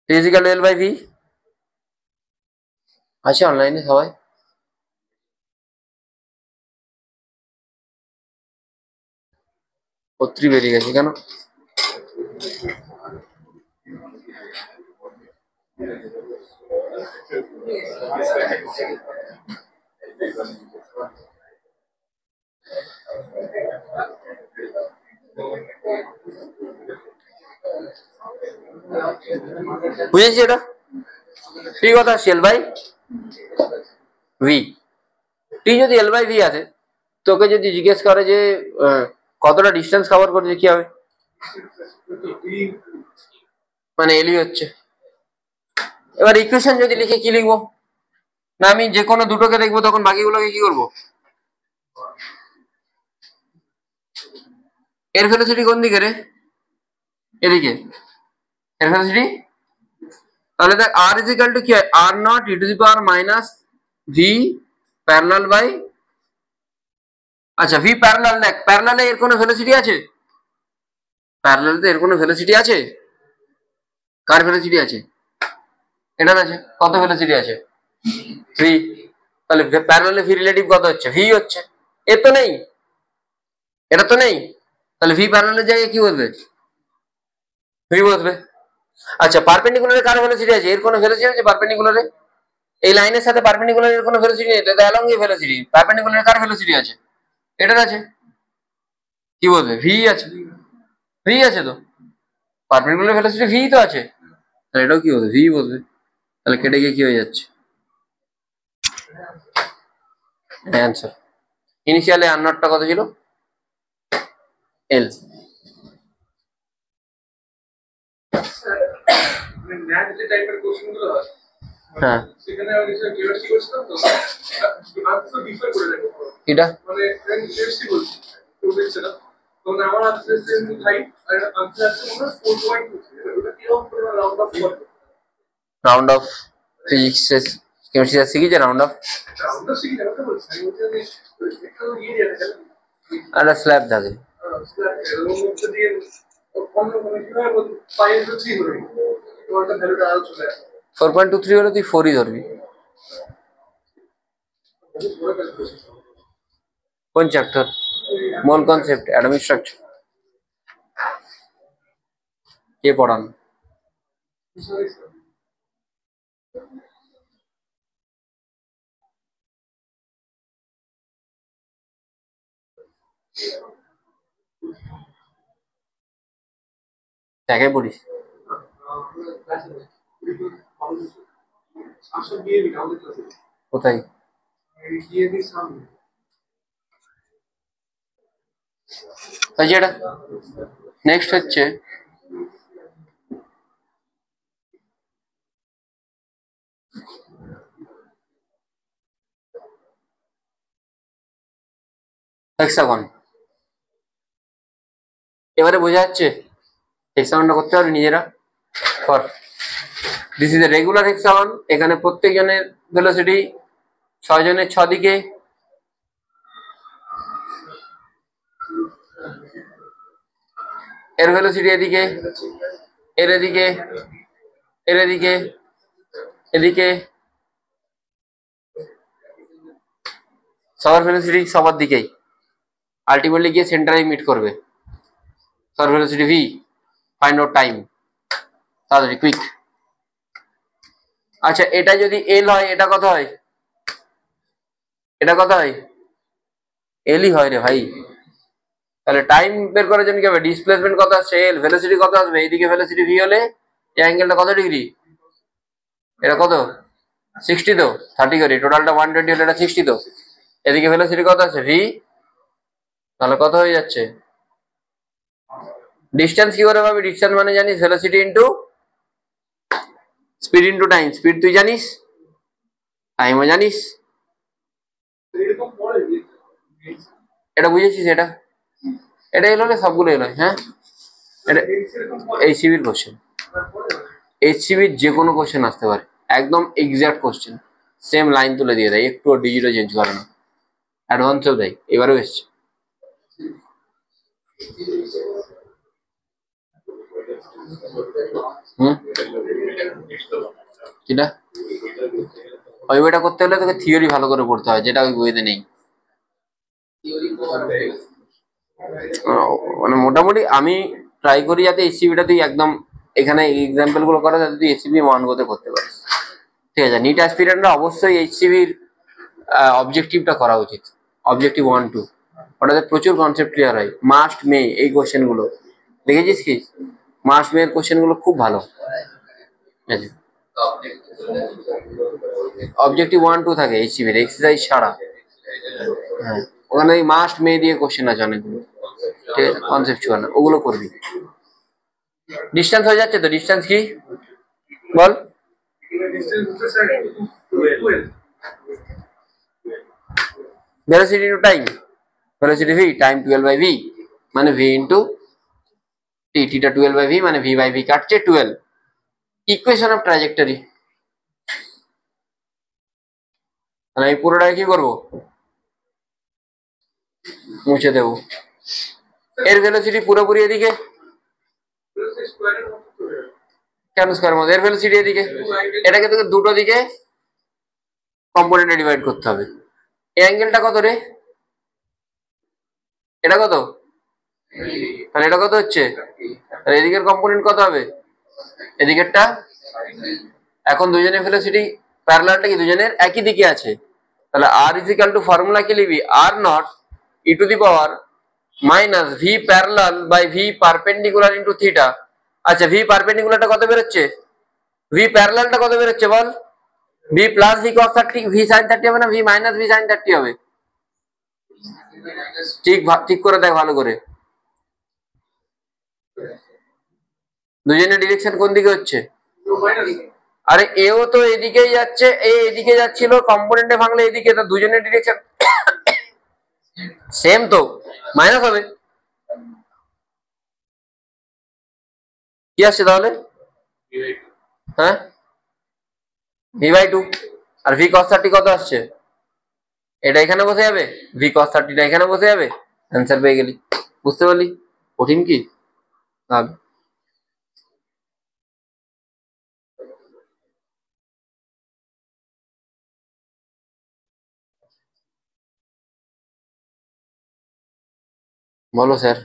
ফিজিক্যাল এল বাই ভি আছে অনলাইনে সবাই। পত্রি বেরিয়ে গেছে কেন, বুঝেছি এটা? টি কথা আসছে এল বাই ভি। টি যদি এল বাই ভি আছে, তোকে যদি জিজ্ঞেস করে যে কতটা ডিস্টেন্স কভার করছে, কি হবে? মানে এলই হচ্ছে। এবার ইকুয়েশন যদি লিখে কি লিখবো? না আমি যে কোনো দুটোকে দেখবো, তখন বাকিগুলোকে কি করবো? এর ভেলোসিটি কোন দিকে রে? এদিকে। এর ভেলোসিটি তাহলে দেখ আর ইজ ইকাল টু কি হয়? R not E to the power minus V parallel by, আচ্ছা ভি প্যারালাল। দেখ প্যারালালে এর কোনো ভেলোসিটি আছে? প্যারালালে এর কোনো ভেলোসিটি আছে? কার ভেলোসিটি আছে? এটার আছে। কত ভেলোসিটি আছে? ভি। তাহলে প্যারালালে ভি রিলেটিভ কত হচ্ছে? ভি হচ্ছে। এর তো নেই, এটা তো নেই, তাহলে ভি প্যারালালের জায়গায় কি বসবে? ভি বসবে। আচ্ছা পারপেন্ডিকুলারে কার ভেলোসিটি আছে? এর কোনো ভেলোসিটি আছে পারপেন্ডিকুলারে? এই লাইনের সাথে পারপেন্ডিকুলার এর কোনো ভেলোসিটি নেই, এটা অ্যালং এ ভেলোসিটি। পারপেন্ডিকুলারে কার ভেলোসিটি আছে? এটার আছে। কি বলবে? ভি আছে। ভি আছে তো, পারপেন্ডিকুলার ভেলোসিটি ভি তো আছে, তাহলে এটাও কি বলবে? ভি বলবে। তাহলে কেটে গিয়ে কি হয়ে যাচ্ছে? অ্যান্সার। ইনিশিয়ালি আর নটটা কত ছিল? এল। হ্যাঁ এটা রাউন্ড অফ ফিজিক্স কেমিস্ট্রি শিখেছে রাউন্ড অফ। একটা স্ল্যাব থাকে, 4.23 হলে তুই 4ই ধরবি। কোন চ্যাপ্টার? মোল কনসেপ্ট, অ্যাটমিক স্ট্রাকচার। কে পড়ান? তাকে পড়িস? কোথায়? এটা নেক্সট হচ্ছে হেক্সাগন। এবারে বোঝা যাচ্ছে হেক্সাগনটা করতে পারবে নিজেরা? কর। This is a regular hexagon. এখানে প্রত্যেকজনের ভেলোসিটি 6 জনের 6 দিকে, এর ভেলোসিটি এদিকে, এর এদিকে, এর এদিকে, এদিকে, সবার ভেলোসিটি সবার দিকেই, আলটিমেটলি গিয়ে সেন্টারে মিট করবে। সবার velocity V, find out time, তাড়াতাড়ি কুইক। আচ্ছা এটা যদি এল হয়, এটা কত হয়? এটা কত হয়? এলই হয় রে ভাই। তাহলে টাইম বের করার জন্য কি হবে? ডিসপ্লেসমেন্ট কত আসছে? এল। ভেলোসিটি কত আসবে? এইদিকে ভেলোসিটি ভি হলে এই অ্যাঙ্গেলটা কত ডিগ্রি? এটা কত? 60 তো, 30 করি, টোটালটা 120 হলে এটা 60 তো। এদিকে ভেলোসিটি কত আছে? ভি। তাহলে কত হয়ে যাচ্ছে? ডিস্টেন্স কি করে পাবি? ডিস্টেন্স মানে জানিস velocity into speed into time. Speed তুই জানিস, টাইমও জানিস। এটা বুঝেছিস? এটা এটা এলো হলে সবগুলো এলো। হ্যাঁ এটা এইচসিবির কোশ্চেন, এইচসিবির যে কোনো কোশ্চেন আসতে পারে, একদম এক্সাক্ট কোশ্চেন, সেম লাইন তুলে দিয়ে দেয়, একটু ডিজিটও চেঞ্জ করে না, অ্যাডভান্সও দেয়। এবারেও এসছে। কিটা ওই বইটা করতে হলে তোকে থিওরি ভালো করে পড়তে হয়, যেটা ওই বইতে নেই। মানে মোটামুটি আমি ট্রাই করি যাতে এসসিবিটা তুই একদম এখানে এক্সাম্পল গুলো করা যাতে তুই এসসিবি 1 গোতে করতে পারিস। ঠিক আছে, নিট অ্যাসপিরেন্টরা অবশ্যই এইচসিবির অবজেক্টিভটা করা উচিত, অবজেক্টিভ 1, 2, ওটাতে প্রচুর কনসেপ্ট ক্লিয়ার হয়। মাস্ট মে এই কোশ্চেন গুলো দেখেছিস কি? মাস্ট মে এর কোশ্চেন গুলো খুব ভালো। অবজেক্টিভ 1-2 থাকে এইচসিবির এক্সারসাইজ ছাড়া। হ্যাঁ, ওখানে মাস্ট মে দিয়ে কোশ্চেন আছে অনেকগুলো, ঠিক আছে, কনসেপচুয়াল ওগুলো করবি। ডিসটেন্স হয়ে যাচ্ছে তো, ডিসটেন্স কি বল? Velocity to time, velocity V time 12/v মানে v ইন্টু টি, টিটা 12/v মানে v/v কাটছে 12। ইকুয়েশন অফ ট্রাজেক্টরি, মানে এই পুরোটাকে কি করবো, মুছে দেবো। এর ভেলোসিটি পুরোপুরি এদিকে, কেন স্কয়ার মধ্যে, এর ভেলোসিটি এদিকে, এটাকে তোকে দুটো দিকে কম্পোনেন্টে ডিভাইড করতে হবে। এই অ্যাঙ্গেলটা কত রে, এটা কত, তাহলে এটা কত হচ্ছে, তাহলে এদিকের কম্পোনেন্ট কত হবে, এদিকেরটা। এখন দুজনের ভেলোসিটি প্যারালালটা কি দুজনের একই দিকে আছে, তাহলে r is equal to formula কি লিখবি, r not E to the power minus V parallel by V perpendicular into theta. আচ্ছা, ভি পারপেন্ডিকুলারটা কত বেরোচ্ছে, ভি প্যারালালটা কত বেরোচ্ছে বল, v plus v cos 30, v sine 30 হবে না ভি মাইনাস ভি সাইন 30 হবে? ঠিক ঠিক করে দেখ ভালো করে, দুজনের ডিরেকশন কোন দিকে হচ্ছে, আরে এও তো এদিকেই যাচ্ছে, এদিকে যাচ্ছিল, কম্পোনেন্টে ভাঙলে এদিকে, তো দুজনের ডিরেকশন সেম তো, মাইনাস হবে। কি আসছে তাহলে, হ্যাঁ v/2, আর ভি cos 30 কত আসছে, এটা এখানে বসে যাবে, ভি cos 30টা এখানে বসে যাবে, অ্যান্সার পেয়ে গেলি। বুঝতে পারলি কঠিন কি? বলো স্যার।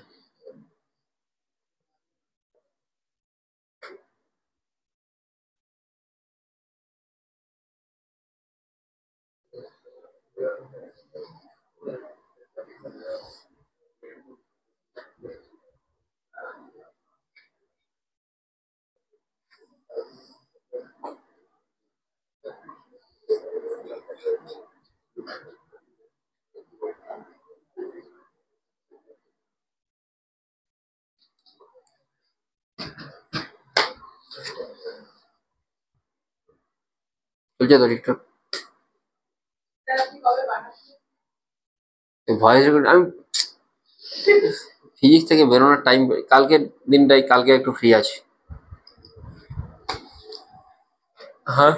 চলছে তো ঠিকঠাক, ভয়েস রেকর্ড। আমি ফিজিক্স থেকে বেরোনোর টাইম, কালকের দিনটাই, কালকে একটু ফ্রি আছি। হ্যাঁ,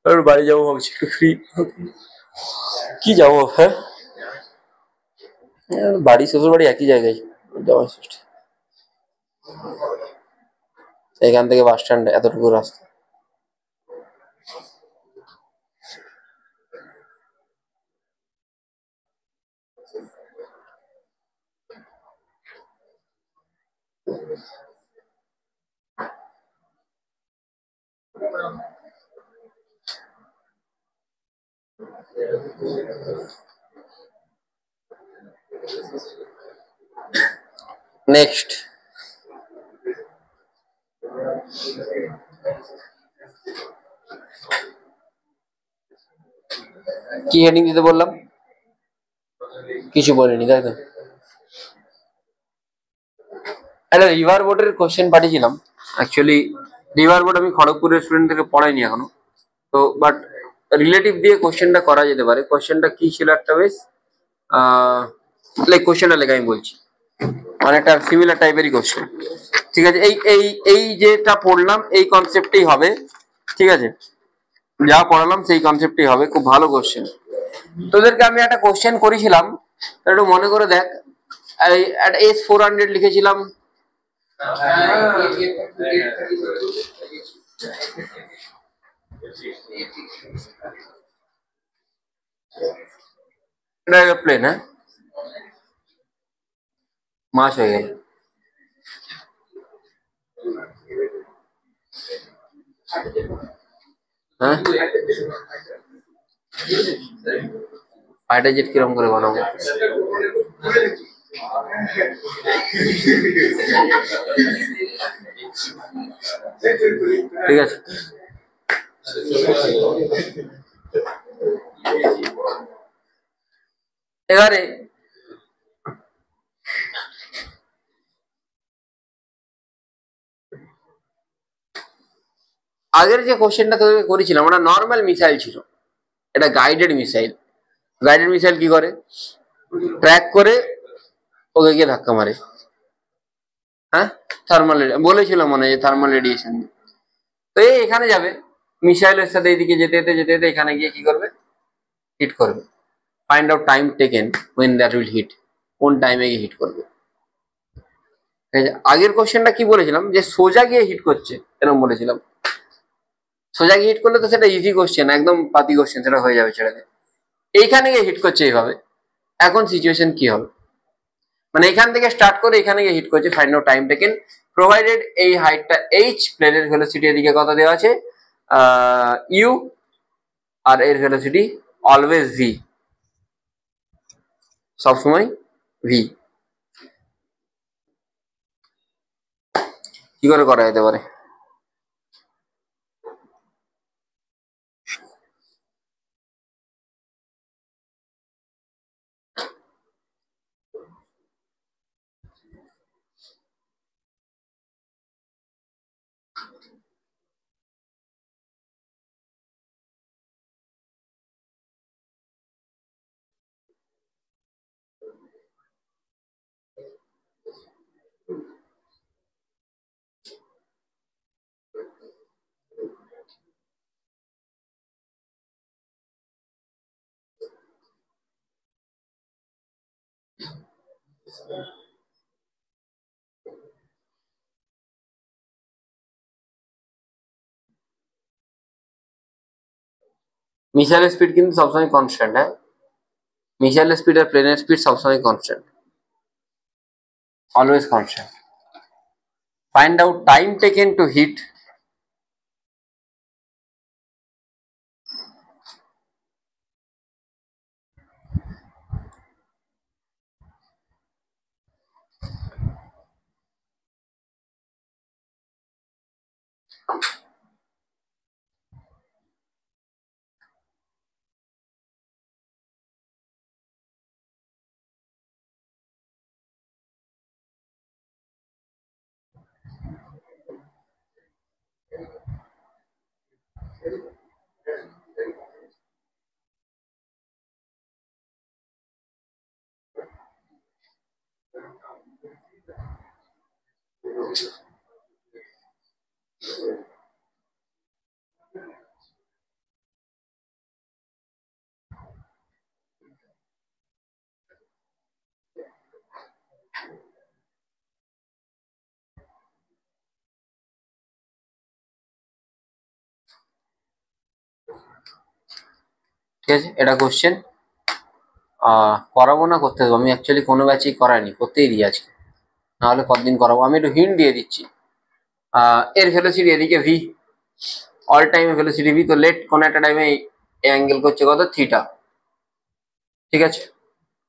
আর বাড়ি যাবো ভাবছি, একটু ফ্রি। কি যাবো, হ্যাঁ বাড়ি, শ্বশুর বাড়ি একই জায়গায়, যাওয়ার চেষ্টা। এখান থেকে বাস স্ট্যান্ড এতটুকু রাস্তা। নেক্সট, কি হেডিং দিতে বললাম, কিছু বলিনি তাই তো। একটা রিভার বোর্ডের কোশ্চেন পাঠিয়েছিলাম, অ্যাকচুয়ালি রিভার বোর্ড আমি খড়গপুরের স্টুডেন্টদেরকে পড়াইনি এখনো, তো বাট রিলেটিভ দিয়ে কোশ্চেনটা করা যেতে পারে। কোশ্চেনটা কি ছিল, একটা বেশ লাইক কোশ্চেনটা লেখা আমি বলছি, অনেকটা সিমিলার টাইপেরই কোশ্চেন, ঠিক আছে। এই এই এই যেটা পড়লাম এই কনসেপ্টেই হবে, ঠিক আছে, যা পড়ালাম সেই কনসেপ্টেই হবে, খুব ভালো কোশ্চেন। তোদেরকে আমি একটা কোশ্চেন করেছিলাম, একটু মনে করে দেখ, একটা S400 লিখেছিলাম, প্লেন, হ্যাঁ মাস হয়ে গেল। হ্যাঁ, ফাইটার জেট কিরকম করে বানাবো, ঠিক আছে, এবারে আগের যে কোশ্চেনটা তোকে করেছিলাম ওটা নর্মাল মিসাইল ছিল, এটা গাইডেড মিসাইল। গাইডেড মিসাইল কি করে, ট্র্যাক করে ওকে গিয়ে ধাক্কা মারে। হ্যাঁ, থার্মাল বলেছিলাম মনে হয় থার্মাল রেডিয়েশন। তো এই এখানে যাবে মিসাইলের সাথে এইদিকে যেতে যেতে যেতে যেতে এখানে গিয়ে কি করবে, হিট করবে। Find out time taken when that will hit, কোন টাইমে গিয়ে হিট করবে। আগের কোশ্চেনটা কি বলেছিলাম যে সোজা গিয়ে হিট করছে এরকম বলেছিলাম, সোজা গিয়ে হিট করলে তো সেটা ইজি কোশ্চেন, একদম পাতি কোশ্চেন, সেটা হয়ে যাবে ছেড়ে দিয়ে। এইখানে গিয়ে হিট করছে এইভাবে, এখন সিচুয়েশন কি হবে, মানে এখান থেকে স্টার্ট করে এখানে গিয়ে হিট করছে। Find out time taken provided এই হাইটটা এইচ, প্লেনের ভেলোসিটি এদিকে কত দেওয়া আছে ইউ, আর এর ভেলোসিটি অলওয়েজ ভি, সবসময় ভি। কি করে করা যেতে পারে, মিসাইলের স্পিড কিন্তু সবসময় কনস্ট্যান্ট। হ্যাঁ, মিসাইলের স্পিড আর প্লেনের স্পিড সবসময় constant, always constant. Find out time taken to hit ঠিক আছে, এটা কোশ্চেন করাবো না করতে দেবো, আমি অ্যাকচুয়ালি কোনো ব্যাচই করাইনি, করতেই দিই আজকে, নাহলে কতদিন করাবো। আমি একটু হিন্ট দিয়ে দিচ্ছি, এর ভেলোসিটি এদিকে V, all time velocity V, তো লেট কোন একটা টাইমে অ্যাঙ্গেল করছে কত থিটা, ঠিক আছে,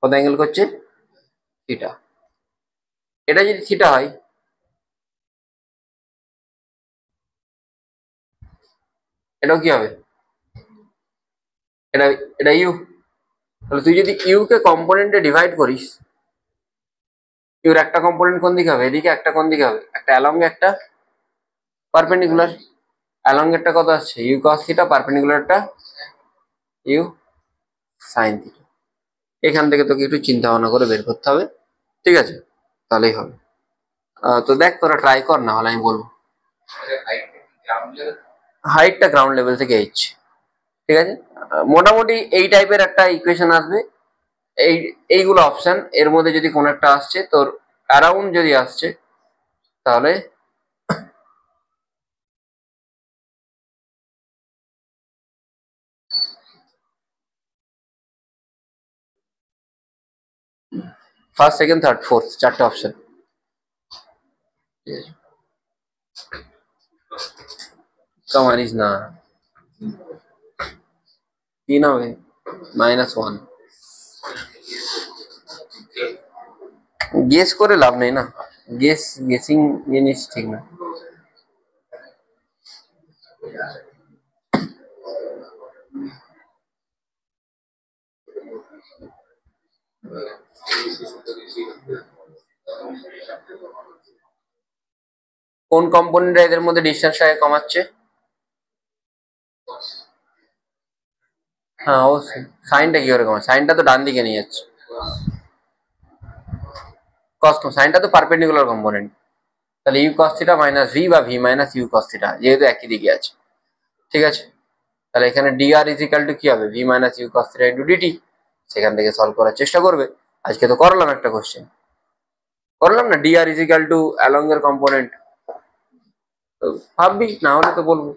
কত অ্যাঙ্গেল করছে থিটা। এটা যদি থিটা হয় এটাও কি হবে, এটা এটা ইউ, তাহলে তুই যদি ইউ কে কম্পোনেন্টে ডিভাইড করিস, ইউর একটা কম্পোনেন্ট কোন দিকে হবে, এদিকে একটা কোন দিকে হবে, একটা অ্যালং একটা পারপেন্ডিকুলার। অ্যালং এরটা কত আসছে ইউ কস থিটা, পারপেন্ডিকুলারটা ইউ সাইন থিটা। এখান থেকে তোকে একটু চিন্তা ভাবনা করে বের করতে হবে, ঠিক আছে, তাহলেই হবে। তো দেখ তোরা ট্রাই কর, না হলে আমি বলবো। হাইটটা গ্রাউন্ড লেভেল থেকে এইচ, ঠিক আছে। মোটামুটি এই টাইপের একটা ইকুয়েশন আসবে, এই এইগুলো অপশন, এর মধ্যে যদি কোনো একটা আসছে তোর অ্যারাউন্ড যদি আসছে তাহলে ফার্স্ট সেকেন্ড থার্ড ফোর্থ চারটে অপশন, ঠিক আছে। কমারিস না, 3 হবে -1, গেস করে লাভ নেই না, গেসিং জিনিস ঠিক না। কোন কম্পোনেন্টটা এদের মধ্যে ডিস্টেন্সটাকে কমাচ্ছে? হ্যাঁ অবশ্যই। সাইনটা কি করে কমায়? সাইনটা তো ডান দিকে নিয়ে যাচ্ছে। কস, সাইনটা তো পারপেন্ডিকুলার কম্পোনেন্ট, তাহলে U cos theta minus V বা V minus you cos theta, যেহেতু একই দিকে আছে। ঠিক আছে, তাহলে এখানে ডিআর ইজ ইকাল টু কি হবে? V minus you cos theta into d t. সেখান থেকে সলভ করার চেষ্টা করবে। আজকে তো করলাম একটা কোশ্চেন, করলাম না, d r is equal to along এর কম্পোনেন্ট। ভাববি, না হলে তো বলবো।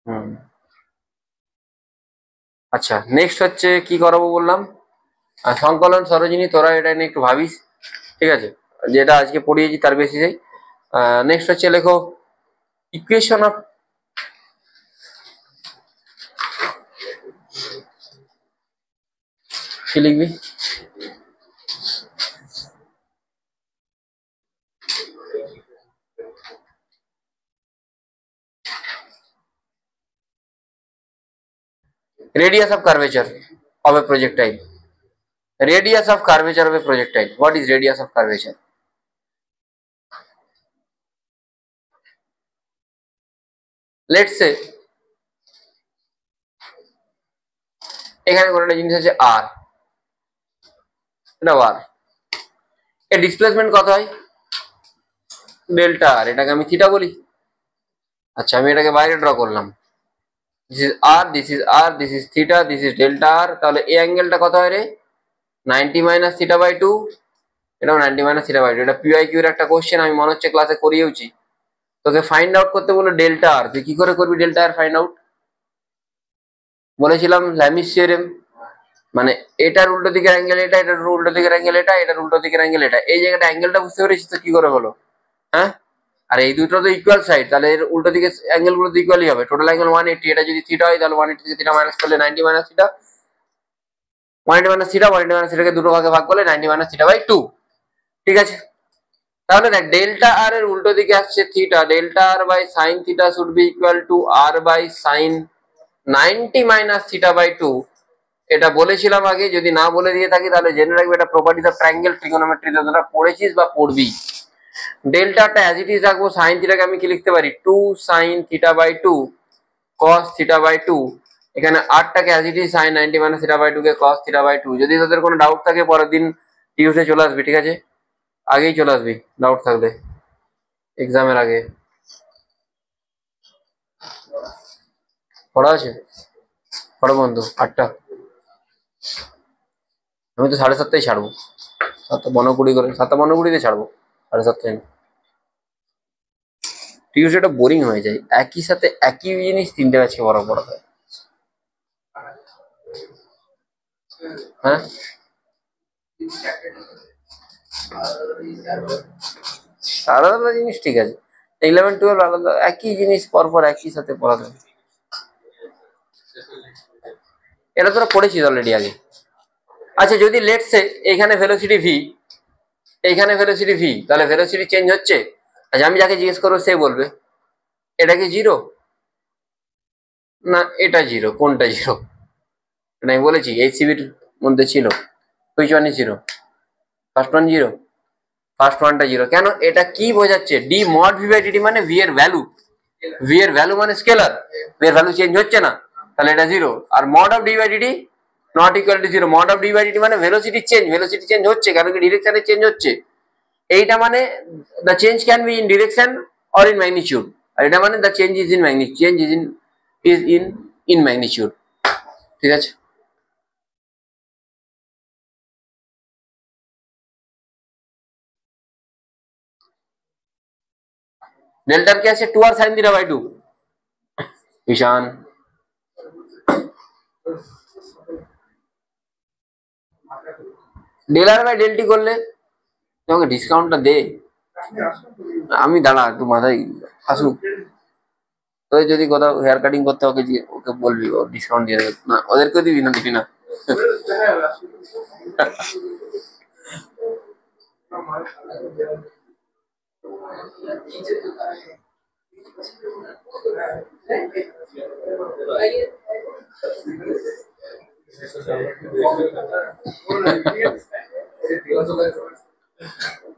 হুম, আচ্ছা নেক্সট হচ্ছে কি করাবো বললাম? সংকলন সরোজিনী, তোরা এটা নিয়ে একটু ভাবিস। ঠিক আছে, যেটা আজকে পড়িয়েছি তার বেশি যাই। নেক্সট হচ্ছে লেখো ইকুয়েশন অফ, কি লিখবি? Radius of curvature of a projectile. Radius of curvature of a projectile. What is radius of curvature? Let's say এখানে কোনটা জিনিস আছে r, এটা r, এর ডিসপ্লেসমেন্ট কত হয়? ডেল্টা r, এটাকে আমি থিটা বলি। আচ্ছা আমি এটাকে বাইরে ড্র করলাম, this is r, this is r, this is theta, this is delta r। তাহলে এই অ্যাঙ্গেলটা কত হয় রে? 90 মাইনাস থিটা বাই 2। এটাও 90 মাইনাস থিটা বাই 2। এটা পিওয়াইকিউ এর একটা কোশ্চেন, আমি মনে হচ্ছে ক্লাসে করিয়েছি। তোকে ফাইন্ড আউট করতে বললো ডেল্টা আর, তুই কি করে করবি ডেল্টা আর ফাইন্ড আউট? বলেছিলাম ল্যামিস থিওরেম, মানে এটার উল্টো দিকের অ্যাঙ্গেল এটা, এটার উল্টো দিকের অ্যাঙ্গেল এটা, এটার উল্টো দিকের অ্যাঙ্গেল এটা। এই জায়গাটা অ্যাঙ্গেলটা বুঝতে পেরেছিস তো কি করে হলো? হ্যাঁ, আর এই দুটো তো ইকুয়াল সাইড, তাহলে এর উল্টো দিকে অ্যাঙ্গেল গুলো তো ইকুয়ালই হবে। টোটাল অ্যাঙ্গেল 180, এটা যদি থিটা হয় তাহলে 180 থেকে থিটা মাইনাস করলে 90 minus theta, 180 minus theta, 180 minus থিটাকে দুটো ভাগে ভাগ করলে 90 মাইনাস থিটা বাই 2। ঠিক আছে, তাহলে দেখ ডেল্টা আর এর উল্টো দিকে আসছে theta, delta r by sine theta should be equal to r by sine 90 minus theta by 2। এটা বলেছিলাম আগে, যদি না বলে দিয়ে থাকি তাহলে জেনে রাখবে, এটা প্রপার্টিজ অফ ট্রায়াঙ্গেল ট্রিগোনোমেট্রি যতটা পড়েছিস বা পড়বি। ডেল্টাটা অ্যাজ ইট ইজ রাখবো, সাইন থিটাকে আমি কি লিখতে পারি? 2 sine theta by 2 cos theta by 2। এখানে আরটাকে as it is sine 90 minus theta by 2 কে কস থিটা বাই 2। যদি তোদের কোনো ডাউট থাকে পরের দিন টিউসডে চলে আসবি, ঠিক আছে? আগেই চলে আসবি ডাউট থাকলে, এক্সামের আগে। পড়া আছে? পড়ো বন্ধু, 8টা। আমি তো 7:30টায় ছাড়বো, 7:15 করে, 7:15 ছাড়বো, 7:30। টিউসডেটা বোরিং হয়ে যায়, একই সাথে একই জিনিস 3টে ব্যাচকে বড় পড়াতে হয়। হ্যাঁ, আলাদা আলাদা জিনিস ঠিক আছে, 11-12 আলাদা, একই জিনিস পরপর একই সাথে পড়াতে হয়। এটা তোরা পড়েছিস অলরেডি আগে। আচ্ছা যদি লেটস সে এখানে ভেলোসিটি ভি, এইখানে ভেলোসিটি ভি, তাহলে ভেলোসিটি চেঞ্জ হচ্ছে। আচ্ছা আমি যাকে জিজ্ঞেস করবো সে বলবে এটা কি জিরো, না এটা জিরো, কোনটা জিরো? এটা আমি বলেছি এইচসিবির মধ্যে ছিল, which one is zero? First one zero, first ওয়ানটা জিরো। কেন? এটা কি বোঝাচ্ছে? D mod v by DT মানে ভি এর ভ্যালু, ভি এর ভ্যালু মানে স্কেলার, ভি এর ভ্যালু চেঞ্জ হচ্ছে না, তাহলে এটা জিরো। আর mod of d by d t not equal to zero, mod of d by DT মানে ভেলোসিটি চেঞ্জ, ভেলোসিটি চেঞ্জ হচ্ছে, কারণ কি ডিরেকশনে চেঞ্জ হচ্ছে। এইটা মানে the change can be in direction or in magnitude, আর এটা মানে the change is in magnitude, change is in magnitude. ঠিক আছে, ডেল্টার কি আছে? 2 R sine theta by 2। Ishan del R by del T করলে তোমাকে ডিসকাউন্টটা দে। আমি দাঁড়া একটু মাথায় আসুক, তোর যদি কোথাও হেয়ার কাটিং করতে ওকে ওকে বলবি, ও ডিসকাউন্ট দিয়ে দেবে না, ওদেরকেও দিবি না, দিবি না।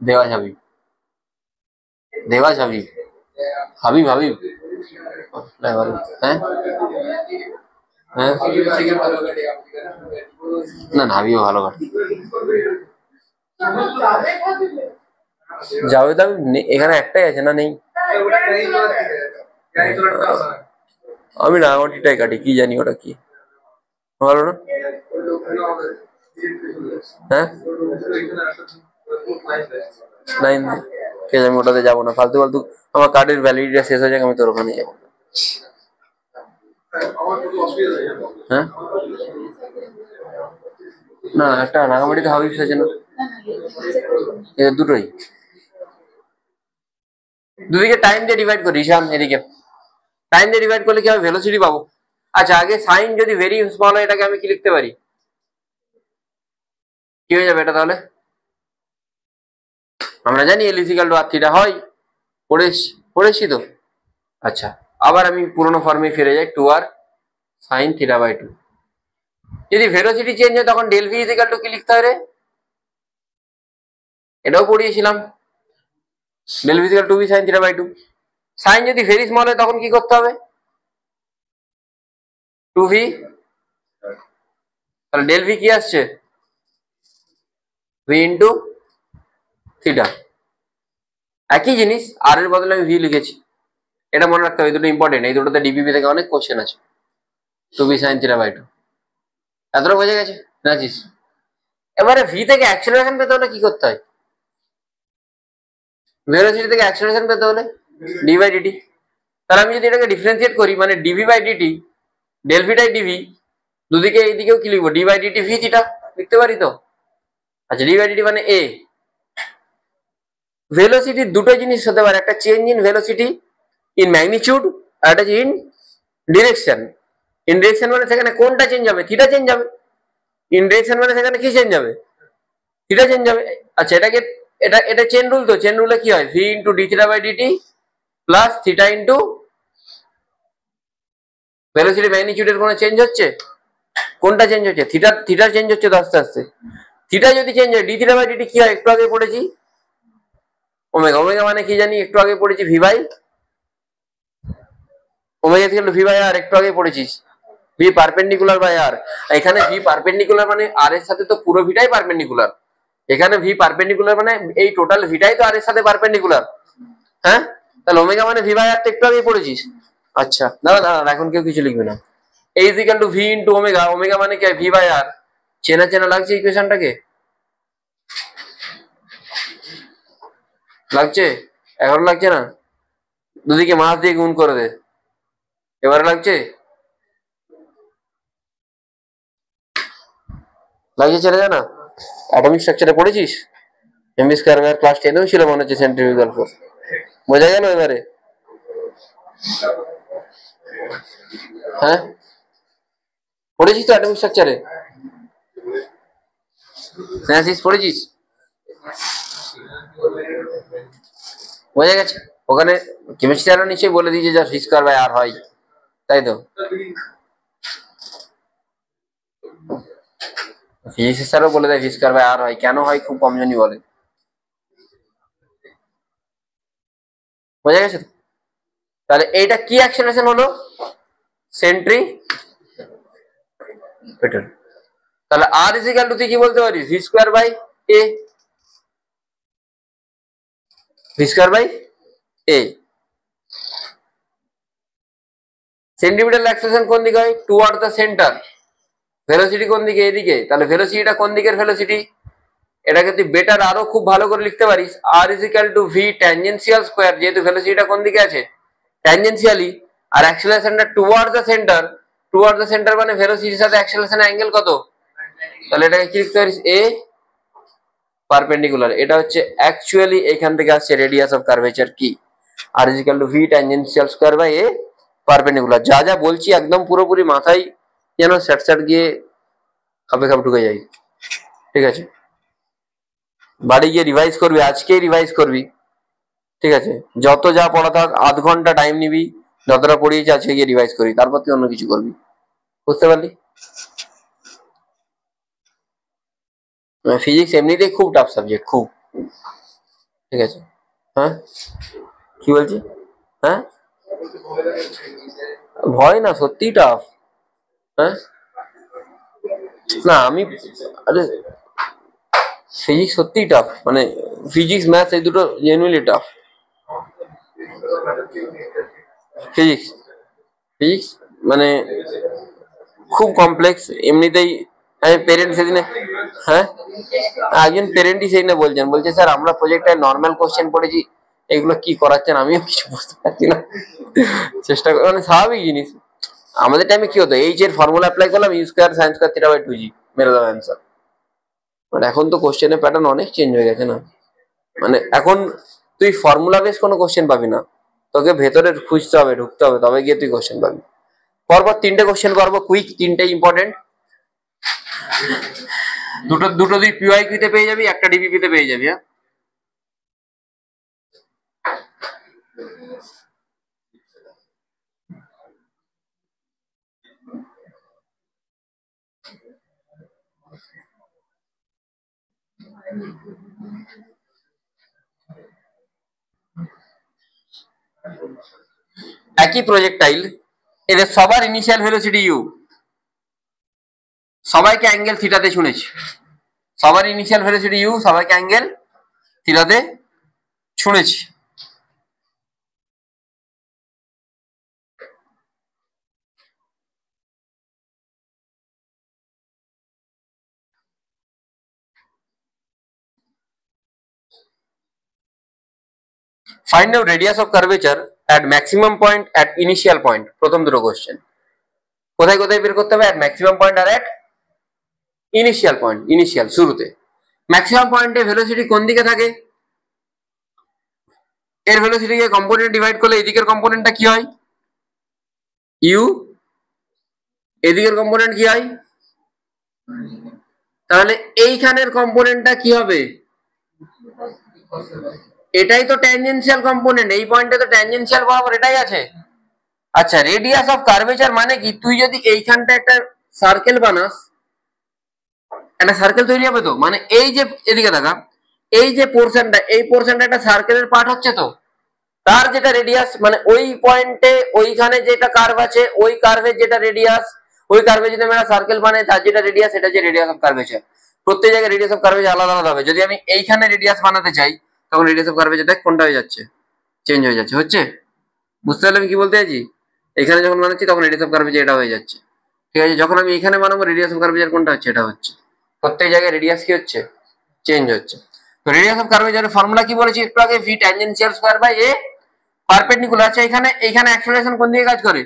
দেওয়াজ হাবিব, দেওয়াজ হাবিব, হাবিব হাবিব, হ্যাঁ হ্যাঁ, না না হাবিব ভালো কাটে। জাভেদ হাবিব এখানে একটাই আছে না নেই? আমি রাঙামাটিটাই কাটি, কি জানি ওটা কি ভালো না। হ্যাঁ নাইন, ঠিক আছে আমি ওটাতে যাবো না, ফালতু ফালতু আমার কার্ডের ভ্যালিডিটি শেষ হয়ে যাক, আমি তোর ওখানে যাবো। হ্যাঁ না একটা রাঙামাটিতে হাবিব আছে না, দুটোই দুদিকে টাইম দিয়ে ডিভাইড করি। ঈশান এদিকে টাইম দিয়ে ডিভাইড করলে কি আমি ভেলোসিটি পাবো? আচ্ছা আগে সাইন যদি ভেরি স্মল হয় এটাকে আমি কি লিখতে পারি, কি হয়ে যাবে এটা তাহলে? আমরা জানি এল ইজিক্যাল টু আর থিটা হয়, পড়েছি তো। আচ্ছা আবার আমি পুরোনো ফর্মে ফিরে যাই, 2r সাইন থিটা বাই 2। যদি ভেলোসিটি চেঞ্জ হয় তখন ডেল ভি ইজিক্যাল টু কি লিখতে হয় রে? এটাও পড়িয়েছিলাম, del V equal to V sine theta by 2। Sine যদি ভেরি স্মল হয় তখন কি করতে হবে? 2v, তাহলে ডেল ভি কি আসছে? V into theta. একই জিনিস, আর এর বদলে আমি ভি লিখেছি, এটা মনে রাখতে হবে, এই দুটো ইম্পর্টেন্ট, এই দুটোতে ডিপিপি থেকে অনেক কোশ্চেন আছে। 2v sin থিটা বাই 2, এতটা বোঝা গেছে নাচিস? এবারে ভি থেকে অ্যাক্সেলারেশন পেতে হলে কি করতে হয়? ভেলোসিটি থেকে অ্যাক্সেলারেশন পেতে হলে ডি বাই ডিটি। তাহলে আমি যদি এটাকে ডিফারেন্সিয়েট করি, মানে ডিভি বাই ডিটি, ডেল ভিটাই ডিভি, দুদিকে এইদিকেও কি লিখবো? D by DT V theta লিখতে পারি তো। আচ্ছা ডি বাই ডিটি মানে এ। ভেলোসিটির দুটো জিনিস হতে পারে, একটা change in velocity in magnitude, আর একটা ইন ডিরেকশন। ইন ডিরেকশন মানে সেখানে কোনটা চেঞ্জ হবে? থিটা চেঞ্জ হবে। ইন ডিরেকশন মানে সেখানে কি চেঞ্জ হবে? থিটা চেঞ্জ হবে। আচ্ছা এটাকে এটা চেন রুল, তো চেন রুলে কি হয়? V into D theta by DT plus theta into velocity ম্যাগনিটিউডের কোনো চেঞ্জ হচ্ছে? কোনটা চেঞ্জ হচ্ছে? থিটার চেঞ্জ হচ্ছে তো আস্তে আস্তে। থিটা যদি চেঞ্জ হয় ডি থিটা বাই ডিটি কি হয়? একটু আগে পড়েছি ওমেগা। ওমেগা মানে কি জানি? একটু আগে পড়েছি ভি বাই ওমেগা থেকে ভি বাই আর, একটু আগে পড়েছিস ভি পারপেন্ডিকুলার বাই আর। এখানে ভি পারপেন্ডিকুলার মানে আর এর সাথে তো পুরো ভিটাই পারপেন্ডিকুলার। এখানে ভি পারপেন্ডিকুলার মানে এই টোটাল ভিটাই তো আর এর সাথে পারপেন্ডিকুলার। হ্যাঁ তাহলে ওমেগা মানে ভি বাই আর, একটু আগে পড়েছিস। আচ্ছা দাঁড়া দাঁড়া, এখন কেউ কিছু লিখবে না। A is equal to V into omega, omega মানে কি? V by R. চেনা চেনা লাগছে ইকুয়েশনটাকে? লাগছে? এখন লাগছে না? দুদিকে মাস দিয়ে গুণ করে দে, এবারে লাগছে? লাগছে? ছেড়ে যা না। অ্যাটমিক স্ট্রাকচারে পড়েছিস? এমবি স্কয়ার ক্লাস 10এও ছিল মনে হচ্ছে সেন্ট্রিফিউগাল ফোর্স। বোঝা গেল এবারে? হ্যাঁ পড়েছিস তো অ্যাটমিক স্ট্রাকচারে? সিনাসিস পড়েছিস? বোঝা গেছে? ওখানে কেমিস্ট্রি আরো নিশ্চয়ই বলে দিয়েছে যা ভি স্কয়ার বাই আর হয়, তাই তো? ফিজিক্স স্যারও বলে দেয় ভি স্কয়ার বাই আর হয়, কেন হয় খুব কম জনই বলে। বোঝা গেছে? তাহলে এইটা কি অ্যাক্সেলারেশন হলো? সেন্ট্রিপিটাল। তাহলে আর ইজ ইকুয়াল টু তুই কি বলতে পারিস? V square by a, v square by a. Centripetal acceleration কোন দিকে হয়? Toward the centre. ভেলোসিটি কোন দিকে? এদিকে। তাহলে ভেলোসিটিটা কোন দিকের ভেলোসিটি? এটাকে তুই বেটার আরো খুব ভালো করে লিখতে পারিস, R is equal to V tangential square, যেহেতু ভেলোসিটিটা কোন দিকে আছে? ট্যানজেনশিয়ালি। আর অ্যাক্সেলারেশনটা toward the centre. Toward the centre মানে ভেলোসিটির সাথে অ্যাক্সেলারেশনের অ্যাঙ্গেল কত? তাহলে এটাকে কি লিখতে পারিস? এ পারপেন্ডিকুলার। এটা হচ্ছে অ্যাকচুয়ালি এখান থেকে আসছে রেডিয়াস অফ কার্ভেচার কি? R is equal to V tangential square by A perpendicular. যা যা বলছি একদম পুরোপুরি মাথায় যেন স্যাট স্যাট গিয়ে খাপে খাপ ঢুকে যাই, ঠিক আছে? বাড়ি গিয়ে রিভাইজ করবি, আজকেই রিভাইজ করবি, ঠিক আছে? যত যা পড়া থাক আধ ঘন্টা টাইম নিবি, যতটা পড়িয়েছি আজকে গিয়ে রিভাইজ করি, তারপর তুই অন্য কিছু করবি। বুঝতে পারলি? ফিজিক্স এমনিতেই খুব টাফ সাবজেক্ট, খুব। ঠিক আছে? হ্যাঁ, কি বলছি? হ্যাঁ, ভয় না, সত্যি টাফ। হ্যাঁ, না আমি, আরে ফিজিক্স সত্যিই টাফ, মানে ফিজিক্স ম্যাথস এই দুটো জেনুইনলি টাফ। ফিজিক্স ফিজিক্স মানে খুব কমপ্লেক্স এমনিতেই। আমি পেরেন্ট সেদিনে, হ্যাঁ, একজন পেরেন্টই সেদিনে বলছেন, বলছে স্যার আমরা প্রজেক্টে নর্মাল কোশ্চেন পড়েছি, এগুলো কি করাচ্ছেন আমিও কিছু বুঝতে পারছি না। চেষ্টা করে, মানে স্বাভাবিক জিনিস। আমাদের টাইমে কি হতো, এইচ এর ফর্মুলা অ্যাপ্লাই করলাম, u square sine square theta by 2g, মেরে দাও অ্যান্সার। মানে এখন তো কোশ্চেনের প্যাটার্ন অনেক চেঞ্জ হয়ে গেছে না, মানে এখন তুই ফর্মুলা বেস কোনো কোশ্চেন পাবি না, তোকে ভেতরে খুঁজতে হবে, ঢুকতে হবে, তবে গিয়ে তুই কোশ্চেন পাবি। পরপর তিনটে কোশ্চেন করবো, কুইক, তিনটে ইম্পর্টেন্ট। দুটো দুটো তুই পিওয়াইকিউ তে পেয়ে যাবি, একটা ডিবিপি তে পেয়ে যাবি। হ্যাঁ, একই প্রজেক্টাইল, এদের সবার ইনিশিয়াল ভেলোসিটি ইউ, সবাইকে অ্যাঙ্গেল থিটাতে শুনেছি, সবার ইনিশিয়াল ভেলোসিটি ইউ, সবাইকে অ্যাঙ্গেল থিটাতে শুনেছি। Find out radius of curvature at maximum point at initial point, প্রথম দুটো কোশ্চেন। কোথায় কোথায় বের করতে হবে? অ্যাট ম্যাক্সিমাম পয়েন্ট আর অ্যাট ইনিশিয়াল পয়েন্ট, ইনিশিয়াল শুরুতে। ম্যাক্সিমাম পয়েন্টে ভেলোসিটি কোন দিকে থাকে? এর ভেলোসিটিকে কম্পোনেন্ট ডিভাইড করলে এদিকের কম্পোনেন্টটা কি হয়? ইউ। এদিকের কম্পোনেন্ট কি হয়? তাহলে এইখানের কম্পোনেন্টটা কি হবে? এটাই তো ট্যানজেনশিয়াল কম্পোনেন্ট, এই পয়েন্টে তো ট্যানজেনশিয়াল বরাবর এটাই আছে। আচ্ছা, রেডিয়াস অফ কার্ভেচার মানে কি? তুই যদি এইখানটা একটা সার্কেল বানাস, একটা সার্কেল তৈরি হবে তো, মানে এই যে এদিকে দেখা, এই যে পোর্শনটা, এই পোর্শনটা একটা সার্কেলের পার্ট হচ্ছে তো, তার যেটা রেডিয়াস, মানে ওই পয়েন্টে ওইখানে যেটা কার্ভ আছে, ওই কার্ভের যেটা রেডিয়াস, ওই কার্ভে যদি আমরা সার্কেল বানাই, তার যেটা রেডিয়াস, এটা যে রেডিয়াস অফ কার্ভেচার। প্রত্যেক জায়গায় রেডিয়াস অফ কার্ভেচার আলাদা আলাদা হবে। যদি আমি এইখানে রেডিয়াস বানাতে চাই, তখন রেডিয়াস অফ কার্ভেচার দেখ কোনটা হয়ে যাচ্ছে, চেঞ্জ হয়ে যাচ্ছে, হচ্ছে। বুঝতে পারলে আমি কি বলতে চাইছি? এখানে যখন বানাচ্ছি তখন রেডিয়াস অফ কার্ভেচার এটা হয়ে যাচ্ছে, ঠিক আছে। যখন আমি এখানে বানাবো, রেডিয়াস অফ কার্ভেচার কোনটা হচ্ছে, এটা হচ্ছে। প্রত্যেক জায়গায় রেডিয়াস কি হচ্ছে, চেঞ্জ হচ্ছে। তো রেডিয়াস অফ কার্ভেচারের ফর্মুলা কি বলেছি একটু আগে? V tangential square by A perpendicular. আচ্ছা, এখানে এইখানে অ্যাক্সেলারেশন কোন দিকে কাজ করে?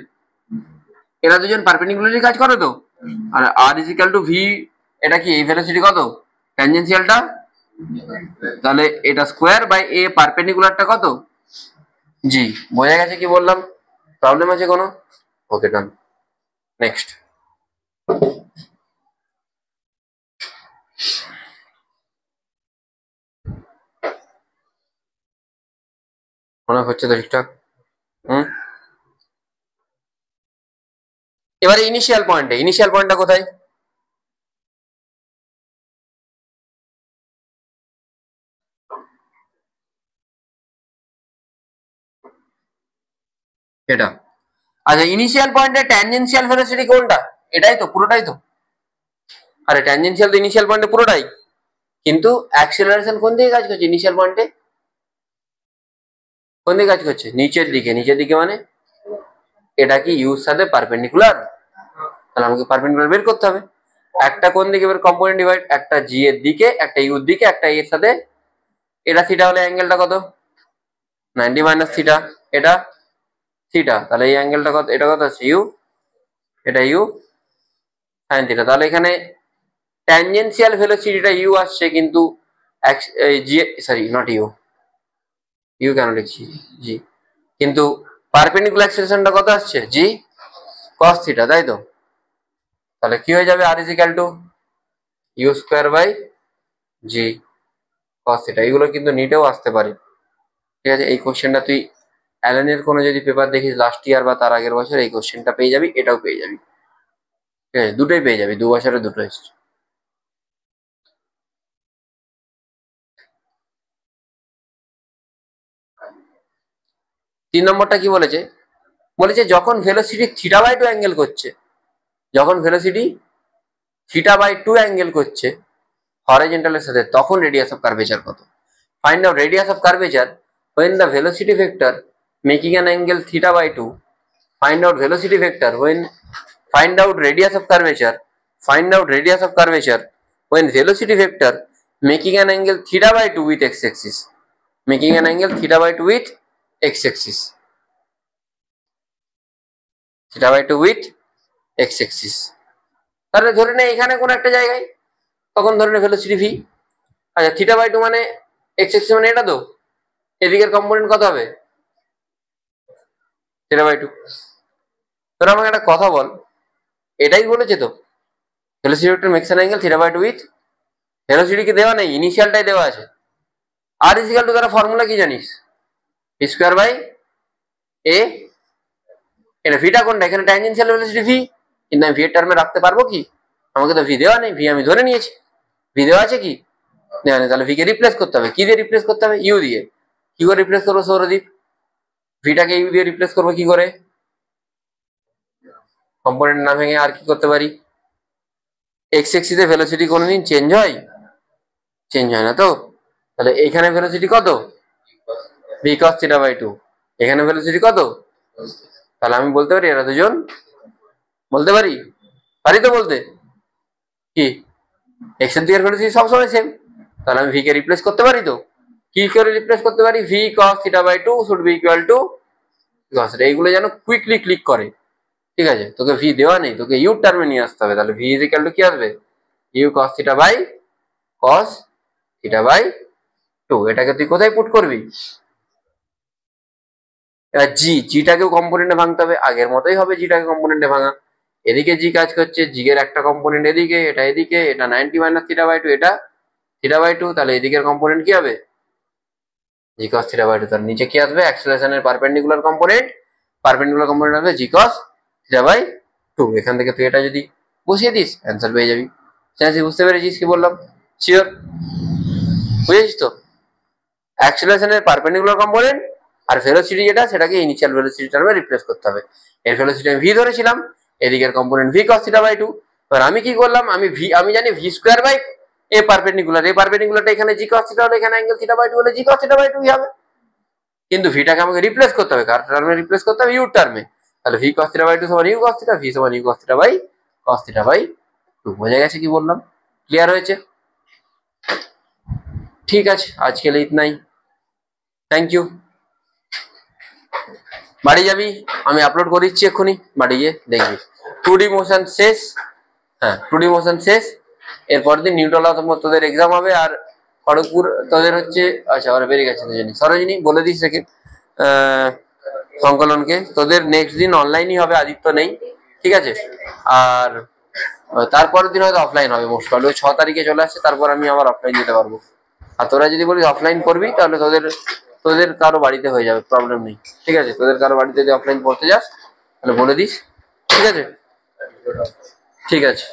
এরা দুজন পারপেন্ডিকুলারলি কাজ করে তো। আর আর ইজ ইকুয়াল টু ভি, এটা কি এই ভেলোসিটি কত, ট্যানজেনশিয়ালটা, তাহলে এটা স্কোয়ার বাই এ পারপেন্ডিকুলারটা কত, জি। বোঝা গেছে কি বললাম? প্রবলেম আছে কোনো? ওকে, ডান। নেক্সট। মনে হচ্ছে তো ঠিকঠাক? হুম, এবারে ইনিশিয়াল পয়েন্টে, ইনিশিয়াল পয়েন্টটা কোথায়? এটা। আচ্ছা, ইনিশিয়াল পয়েন্টে ট্যানজেনশিয়াল ভেলোসিটি কোনটা? এটাই তো, পুরোটাই তো। আরে ট্যানজেনশিয়াল তো ইনিশিয়াল পয়েন্টে পুরোটাই, কিন্তু অ্যাক্সেলারেশন কোন দিকে কাজ করছে ইনিশিয়াল পয়েন্টে? কোন দিকে কাজ করছে? নিচের দিকে। নিচের দিকে মানে এটা কি ইউর সাথে পারপেন্ডিকুলার? তাহলে আমাকে পারপেন্ডিকুলার বের করতে হবে। একটা কোন দিকে বের কম্পোনেন্ট ডিভাইড, একটা জি এর দিকে, একটা ইউর দিকে, একটা এর সাথে। এটা থিটা হলে অ্যাঙ্গেলটা কত? 90 মাইনাস থিটা। এটা থিটা, তাহলে এই অ্যাঙ্গেলটা কত? এটা কত আছে? ইউ। এটা ইউ সাইন থিটা। তাহলে এখানে ট্যানজেনশিয়াল ভেলোসিটিটা ইউ আসছে, কিন্তু জি, সরি নট ইউ, ইউ কেন লিখছি, জি। কিন্তু পারপেন্ডিকুলার অ্যাক্সেলারেশনটা কত আসছে? জি কস থিটা, তাই তো। তাহলে কি হয়ে যাবে? R is equal to U square by G cos theta. এগুলো কিন্তু নিটেও আসতে পারে, ঠিক আছে। এই কোশ্চেনটা তুই অ্যালেনের কোনো যদি পেপার দেখিস লাস্ট ইয়ার বা তার আগের বছর এই কোশ্চেনটা পেয়ে যাবি, এটাও পেয়ে যাবি। ঠিক আছে, দুটোই পেয়ে যাবি, 2 বছরে দুটো এসছে। তিন নম্বরটা কি বলেছে, বলেছে যখন ভেলোসিটি θ/2 অ্যাঙ্গেল করছে, যখন ভেলোসিটি θ/2 অ্যাঙ্গেল করছে হরাইজন্টালের সাথে, তখন রেডিয়াস অফ কার্ভেচার কত? Find out radius of curvature when the velocity vector making an angle θ/2. Find out velocity vector when, find out radius of curvature, find out radius of curvature when velocity vector making an angle θ/2 with x-axis, making an angle θ/2 with x-axis, θ/2 with x-axis। তাহলে ধরে নে এখানে কোন একটা জায়গায়, তখন ধরে নে ভেলোসিটি ভি। আচ্ছা θ/2 মানে x-axis মানে এটা তো, এদিকের কম্পোনেন্ট কত হবে? θ/2। তোরা আমাকে একটা কথা বল, এটাই বলেছে তো velocity vector makes an angle θ/2 with, velocity কি দেওয়া নেই, ইনিশিয়ালটাই দেওয়া আছে। আর ইজিক্যাল টু, তারা ফর্মুলা কি জানিস, ভি স্কোয়ার বাই এ। এটা ভিটা কোনটা, এখানে ট্যানজেনশিয়াল ভেলোসিটি ভি, কিন্তু আমি ভি এর টার্মে রাখতে পারবো কি? আমাকে তো ভি দেওয়া নেই, ভি আমি ধরে নিয়েছি। ভি দেওয়া আছে কি? দেওয়া নেই, তাহলে ভি কে রিপ্লেস করতে হবে। কি দিয়ে রিপ্লেস করতে হবে? ইউ দিয়ে। কি করে রিপ্লেস করবো সৌরদীপ? ভিটাকে ইউ দিয়ে রিপ্লেস করবো কি করে? কম্পোনেন্ট না ভেঙে আর কি করতে পারি? এক্স এক্সিসে ভেলোসিটি কোনোদিন চেঞ্জ হয়? চেঞ্জ হয় না তো। তাহলে এখানে ভেলোসিটি কত? V cos θ/2। এখানে ভেলোসিটি কত? তাহলে আমি বলতে পারি এরা দুজন, বলতে পারি, পারি তো বলতে। কি এক্স এর দিকের ভেলোসিটি সবসময় সেম, তাহলে আমি ভি কে রিপ্লেস করতে পারি তো। কি করে রিপ্লেস করতে পারি? V cos θ/2 should be equal to cos. এইগুলো যেন কুইকলি ক্লিক করে। ঠিক আছে, তোকে ভি দেওয়া নেই, তোকে ইউ টার্মে নিয়ে আসতে হবে। তাহলে ভি ইজ ইকুয়াল টু কি আসবে? ইউ কস θ/2। এটাকে তুই কোথায় পুট করবি? এবার জিটাকেও কম্পোনেন্টে ভাঙতে হবে, আগের মতোই হবে জিটাকে কম্পোনেন্টে ভাঙা। এদিকে জি কাজ করছে, জি এর একটা কম্পোনেন্ট এদিকে, এটা এদিকে, এটা 90 মাইনাস θ/2, এটা θ/2, তাহলে এদিকের কম্পোনেন্ট কি হবে? জি কস θ/2। তার নিচে কি আসবে? অ্যাক্সেলারেশনের পারপেন্ডিকুলার কম্পোনেন্ট, পারপেন্ডিকুলার কম্পোনেন্ট হবে জি কস θ/2। এখান থেকে তুই এটা যদি বসিয়ে দিস অ্যান্সার পেয়ে যাবি। চান্সি বুঝতে পেরেছিস কি বললাম? শিওর বুঝেছিস তো? অ্যাক্সেলারেশনের পারপেন্ডিকুলার কম্পোনেন্ট আর ভেলোসিটি যেটা, সেটাকে ইনিশিয়াল ভেলোসিটি টার্মে রিপ্লেস করতে হবে। এর ভেলোসিটি আমি ভি ধরেছিলাম, এদিকের কম্পোনেন্ট ভি কস θ/2। এবার আমি কি করলাম, আমি জানি V square by A perpendicular, A পারপেন্ডিকুলারটা এখানে জি কস θ হলে এখানে অ্যাঙ্গেল θ/2 হলে জি কস θ/2 হবে। কিন্তু ভিটাকে আমাকে রিপ্লেস করতে হবে, কার টার্মে রিপ্লেস করতে হবে? ইউ টার্মে। তাহলে ভি কস θ/2 সমান ইউ কস θ, ভি সমান ইউ কস θ/2। বোঝা গেছে কি বললাম? ক্লিয়ার হয়েছে? ঠিক আছে, আজকে ইতনাই। Thank you. বাড়ি যাবি? আমি আপলোড করে দিচ্ছি এক্ষুনি, বাড়ি গিয়ে দেখবি। 2D মোশন শেষ। হ্যাঁ, 2D মোশন শেষ। এরপর দিন নিউটলা তোদের এক্সাম হবে। আর খড়গপুর তোদের হচ্ছে, আচ্ছা ওরা বেরিয়ে গেছে দুজনই। সরোজিনী বলে দিস রেখে সংকলনকে, তোদের নেক্সট দিন অনলাইনই হবে, আদিত্য নেই। ঠিক আছে, আর তারপরের দিন হয়তো অফলাইন হবে মোস্ট প্রবলি। 6 তারিখে চলে আসছে, তারপর আমি আবার অফলাইন যেতে পারবো। আর তোরা যদি বলিস অফলাইন করবি, তাহলে তোদের কারো বাড়িতে হয়ে যাবে, প্রবলেম নেই। ঠিক আছে, তোদের কারো বাড়িতে যদি অফলাইন পড়তে যাস তাহলে বলে দিস। ঠিক আছে, ঠিক আছে।